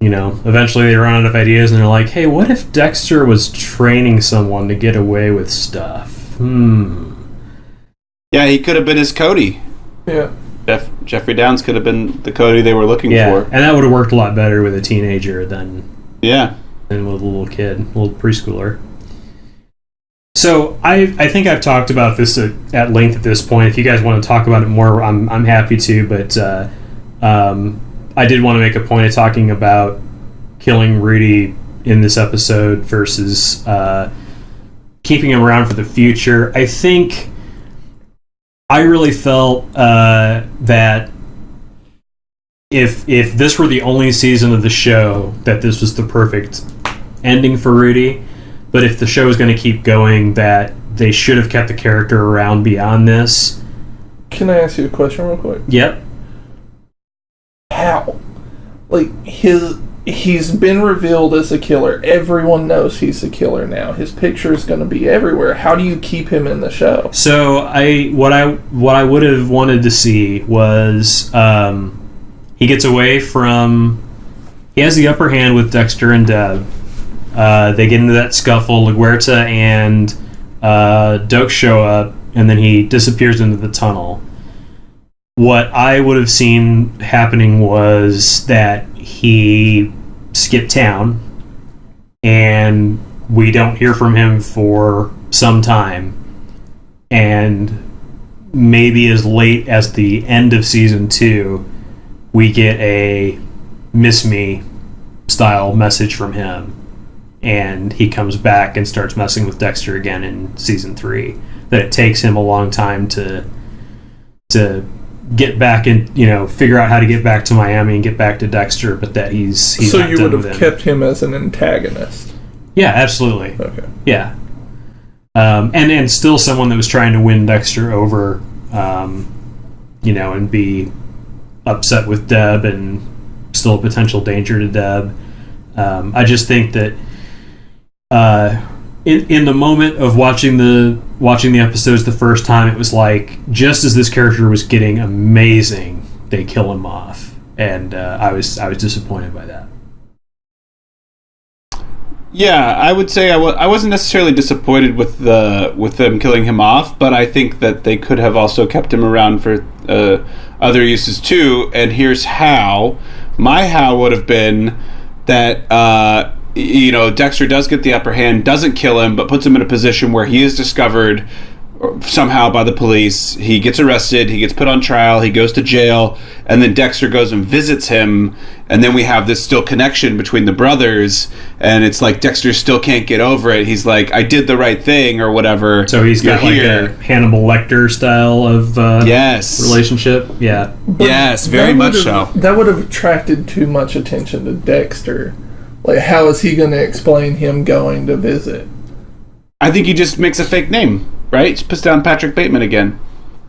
eventually they run out of ideas and they're like, hey, what if Dexter was training someone to get away with stuff? Yeah, he could have been his Cody. Yeah. Jeffrey Downs could have been the Cody they were looking for. And that would have worked a lot better with a teenager than with a little kid, a little preschooler. So I think I've talked about this at length at this point. If you guys want to talk about it more, I'm happy to. But I did want to make a point of talking about killing Rudy in this episode versus keeping him around for the future. I think I really felt that if this were the only season of the show, that this was the perfect ending for Rudy. But if the show is going to keep going, that they should have kept the character around beyond this. Can I ask you a question real quick? Yep. How? He's been revealed as a killer. Everyone knows he's a killer now. His picture is going to be everywhere. How do you keep him in the show? So what I would have wanted to see was he gets away from. He has the upper hand with Dexter and Deb. They get into that scuffle. LaGuerta and Doak show up, and then he disappears into the tunnel. What I would have seen happening was that he skipped town, and we don't hear from him for some time. And maybe as late as the end of season 2, we get a miss me style message from him, and he comes back and starts messing with Dexter again in season 3. That it takes him a long time to get back and figure out how to get back to Miami and get back to Dexter, but that he's so not you done would with have him. kept him as an antagonist. Yeah, absolutely. Okay. Yeah. And still someone that was trying to win Dexter over, and be upset with Deb and still a potential danger to Deb. I just think that in the moment of watching the episodes the first time, it was like, just as this character was getting amazing, they kill him off, and I was disappointed by that. Yeah, I would say I wasn't necessarily disappointed with them killing him off, but I think that they could have also kept him around for other uses too. And here's how. My how would have been that Dexter does get the upper hand, doesn't kill him, but puts him in a position where he is discovered somehow by the police. He gets arrested, he gets put on trial, he goes to jail, and then Dexter goes and visits him, and then we have this still connection between the brothers, and it's like Dexter still can't get over it. He's like, I did the right thing, or whatever. So he's got like a Hannibal Lecter style of relationship. Yeah. But yes, very much so. That would have attracted too much attention to Dexter. Like, how is he going to explain him going to visit? I think he just makes a fake name, right? Just puts down Patrick Bateman again.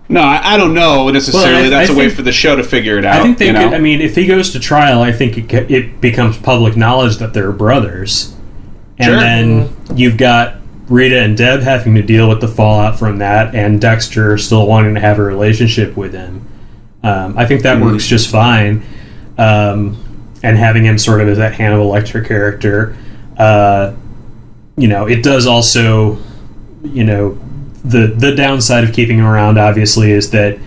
No, I don't know necessarily. That's a way for the show to figure it out. I think they could. I mean, if he goes to trial, I think it becomes public knowledge that they're brothers, and then you've got Rita and Deb having to deal with the fallout from that, and Dexter still wanting to have a relationship with him. I think that works just fine. And having him sort of as that Hannibal Lecter character, it does also, the downside of keeping him around obviously is that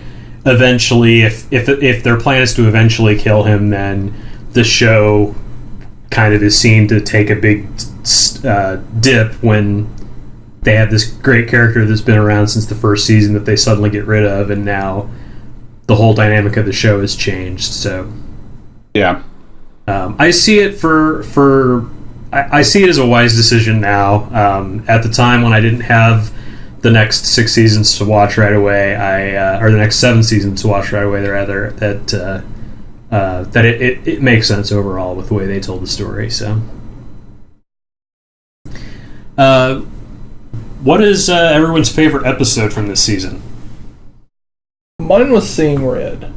eventually, if their plan is to eventually kill him, then the show kind of is seen to take a big dip when they have this great character that's been around since the first season that they suddenly get rid of, and now the whole dynamic of the show has changed. So yeah. I see it I see it as a wise decision now. At the time when I didn't have the next 6 seasons to watch right away, or the next 7 seasons to watch right away, rather, that it makes sense overall with the way they told the story. So, what is everyone's favorite episode from this season? Mine was Seeing Red.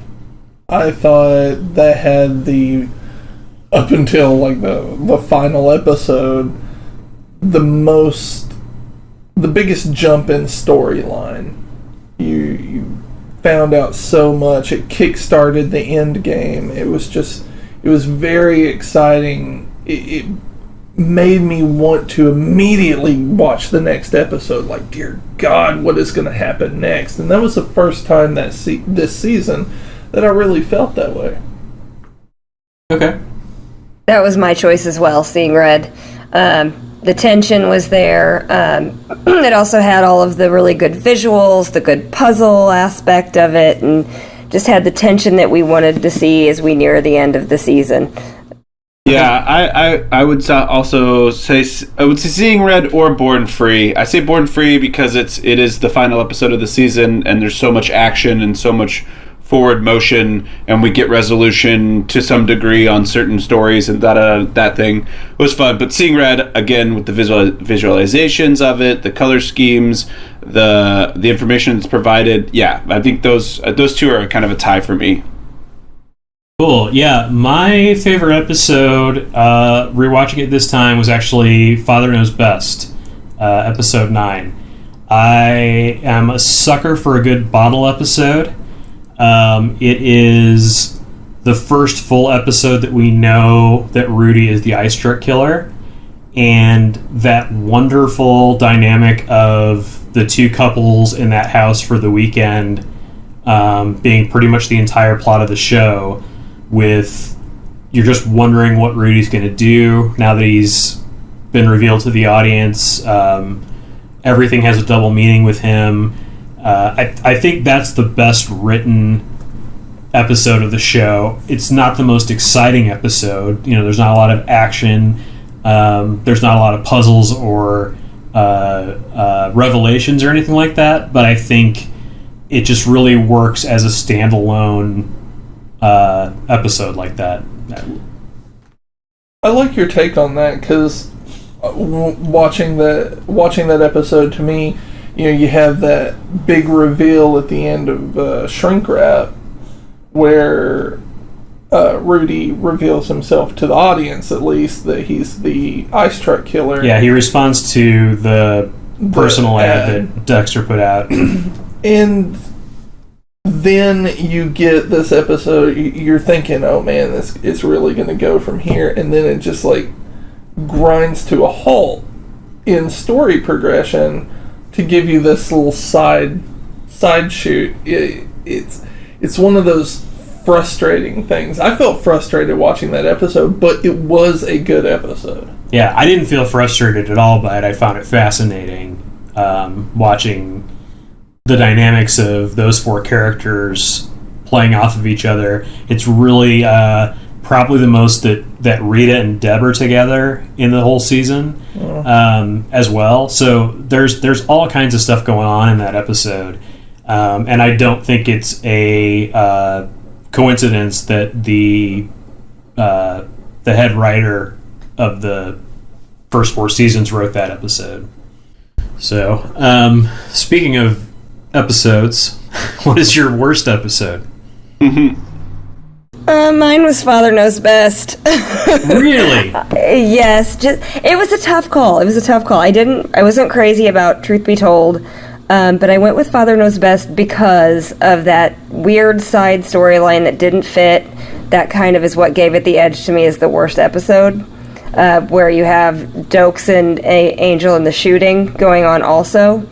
I thought that had up until like the final episode, the biggest jump in storyline. You found out so much. It kick-started the end game. It was very exciting. It made me want to immediately watch the next episode. Like, dear God, what is going to happen next? And that was the first time this season that I really felt that way. Okay. That was my choice as well, Seeing Red. The tension was there. It also had all of the really good visuals, the good puzzle aspect of it, and just had the tension that we wanted to see as we near the end of the season. Yeah, I would also say Seeing Red or Born Free. I say Born Free because it is the final episode of the season, and there's so much action and so much forward motion, and we get resolution to some degree on certain stories, and that thing was fun. But Seeing Red, again, with the visualizations of it, the color schemes, the information that's provided, yeah, I think those two are kind of a tie for me. Cool. Yeah, my favorite episode, rewatching it this time, was actually Father Knows Best, episode 9. I am a sucker for a good bottle episode. It is the first full episode that we know that Rudy is the ice truck killer, and that wonderful dynamic of the two couples in that house for the weekend being pretty much the entire plot of the show, with you're just wondering what Rudy's going to do now that he's been revealed to the audience. Everything has a double meaning with him. I think that's the best written episode of the show. It's not the most exciting episode. There's not a lot of action. There's not a lot of puzzles or revelations or anything like that. But I think it just really works as a standalone episode like that. I like your take on that, because watching that episode, to me, you have that big reveal at the end of Shrink Wrap, where Rudy reveals himself to the audience, at least, that he's the ice truck killer. Yeah, he responds to the personal ad that Dexter put out. And then you get this episode, you're thinking, oh man, it's really going to go from here, and then it just like grinds to a halt in story progression to give you this little side shoot. It's one of those frustrating things. I felt frustrated watching that episode, but it was a good episode. Yeah, I didn't feel frustrated at all by it. I found it fascinating watching the dynamics of those four characters playing off of each other. It's really probably the most that Rita and Deb are together in the whole season as well. So there's all kinds of stuff going on in that episode. And I don't think it's a coincidence that the head writer of the first four seasons wrote that episode. So, speaking of episodes, what is your worst episode? Mine was Father Knows Best. Really? Yes. It was a tough call. I wasn't crazy about Truth Be Told, but I went with Father Knows Best because of that weird side storyline that didn't fit. That kind of is what gave it the edge to me as the worst episode, where you have Dokes and Angel and the shooting going on also.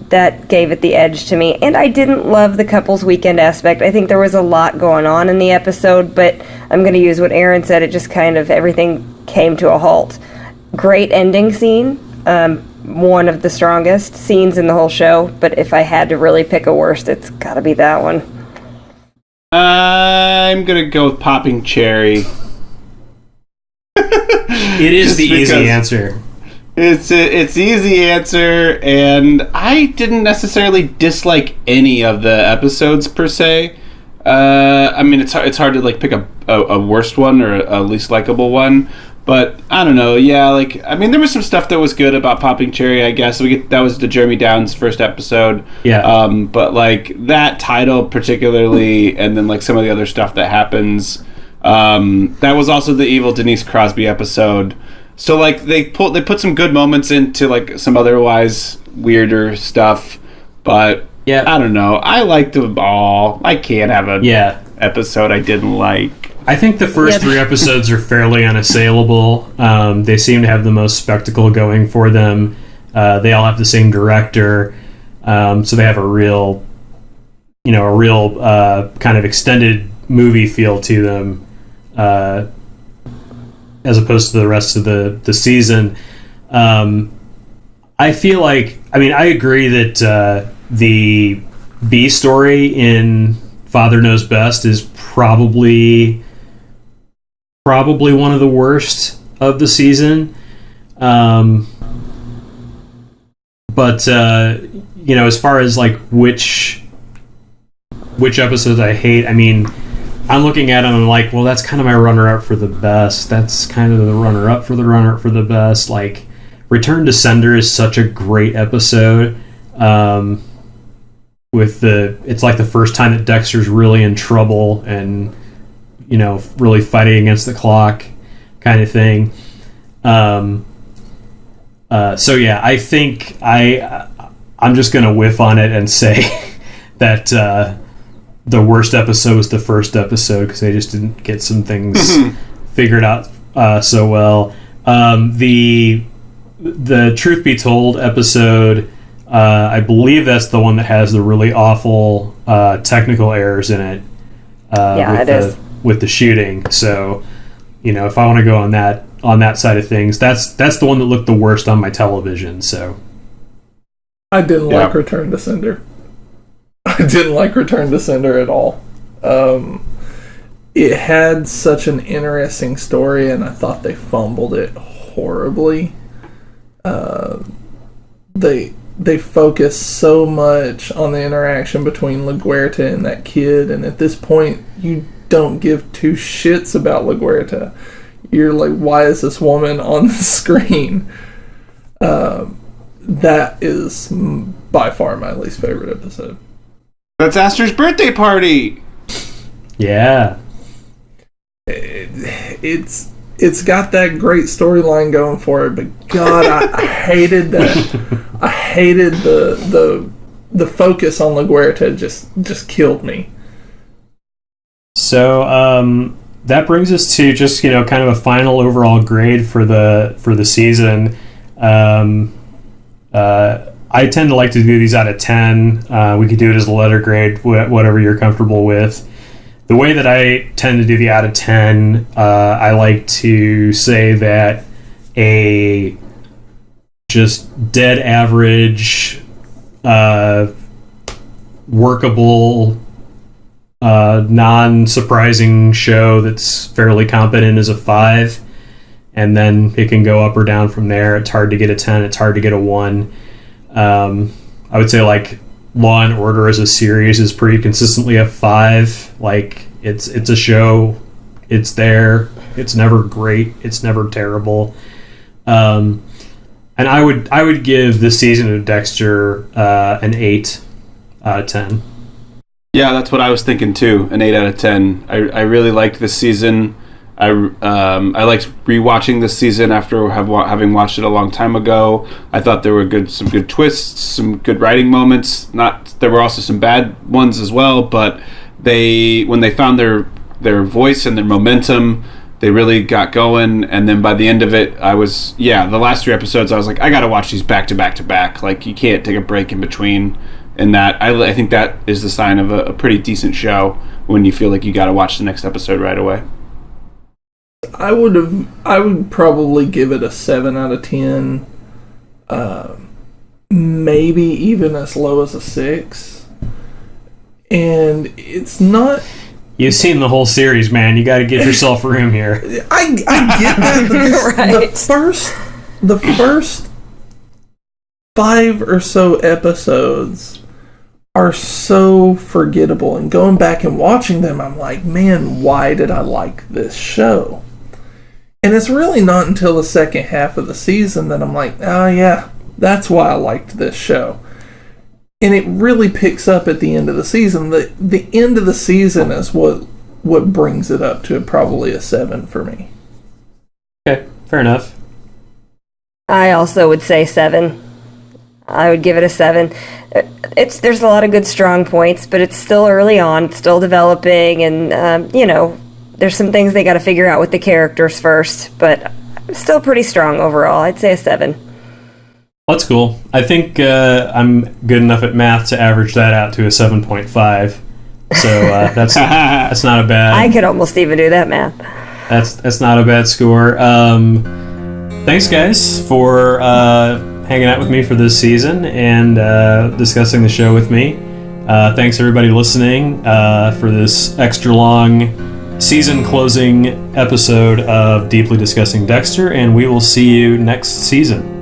That gave it the edge to me. And I didn't love the couples weekend aspect. I think there was a lot going on in the episode, but I'm going to use what Aaron said. It just kind of, everything came to a halt. Great ending scene. One of the strongest scenes in the whole show. But if I had to really pick a worst, it's got to be that one. I'm going to go with Popping Cherry. It is the easy answer. It's the easy answer, and I didn't necessarily dislike any of the episodes per se. I mean, it's hard to like pick a worst one or a least likable one, but I don't know. Yeah, like I mean, there was some stuff that was good about Popping Cherry. I guess that was the Jeremy Downs first episode. Yeah. But like that title particularly, and then like some of the other stuff that happens. That was also the evil Denise Crosby episode. So like they put some good moments into like some otherwise weirder stuff, but yeah, I don't know. I liked them all. I can't have an episode I didn't like. I think the first three episodes are fairly unassailable. They seem to have the most spectacle going for them. They all have the same director, so they have a real kind of extended movie feel to them. As opposed to the rest of the season. I feel like, I agree that the B story in Father Knows Best is probably one of the worst of the season. But as far as like which episodes I hate, I'm looking at them and I'm like, well, that's kind of my runner-up for the best. That's kind of the runner-up for the best. Like, Return to Sender is such a great episode. It's like the first time that Dexter's really in trouble and, really fighting against the clock kind of thing. So yeah, I think I'm just going to whiff on it and say that the worst episode was the first episode because they just didn't get some things figured out so well. The Truth Be Told episode, I believe that's the one that has the really awful technical errors in it. It is with the shooting. So, if I want to go on that side of things, that's the one that looked the worst on my television. So. I didn't like Return to Sender. I didn't like Return to Sender at all. It had such an interesting story, and I thought they fumbled it horribly. They focus so much on the interaction between LaGuerta and that kid, and at this point, you don't give two shits about LaGuerta. You're like, why is this woman on the screen? That is by far my least favorite episode. That's Aster's birthday party! Yeah. It's got that great storyline going for it, but God, I hated that. I hated the focus on LaGuerta. Just killed me. So that brings us to just kind of a final overall grade for the season. I tend to like to do these out of 10. We could do it as a letter grade, whatever you're comfortable with. The way that I tend to do the out of 10, I like to say that a just dead average, workable, non-surprising show that's fairly competent is a 5. And then it can go up or down from there. It's hard to get a 10. It's hard to get a 1. I would say like Law and Order as a series is pretty consistently a 5. Like it's a show. It's there. It's never great. It's never terrible. And I would give this season of Dexter an 8 out of 10. Yeah, that's what I was thinking too. An 8 out of 10. I really liked this season. I liked rewatching this season after having watched it a long time ago. I thought there were some good twists, some good writing moments. There were also some bad ones as well, but when they found their voice and their momentum, they really got going. And then by the end of it, the last 3 episodes, I was like, I got to watch these back to back to back. Like, you can't take a break in between. And that I think that is the sign of a pretty decent show when you feel like you got to watch the next episode right away. I would probably give it a 7 out of 10, maybe even as low as a 6. And it's not. You've seen the whole series, man. You got to give yourself room here. I get that. Right. The first 5 or so episodes are so forgettable, and going back and watching them, I'm like, man, why did I like this show? And it's really not until the second half of the season that I'm like, oh yeah, that's why I liked this show. And it really picks up at the end of the season. The end of the season is what brings it up to probably a 7 for me. Okay, fair enough. I also would say 7. I would give it a 7. There's a lot of good strong points, but it's still early on. It's still developing, and there's some things they got to figure out with the characters first, but still pretty strong overall. I'd say a 7. That's cool. I think I'm good enough at math to average that out to a 7.5. So that's not a bad. I could almost even do that math. That's not a bad score. Thanks, guys, for hanging out with me for this season and discussing the show with me. Thanks everybody listening for this extra long season closing episode of Deeply Discussing Dexter, and we will see you next season.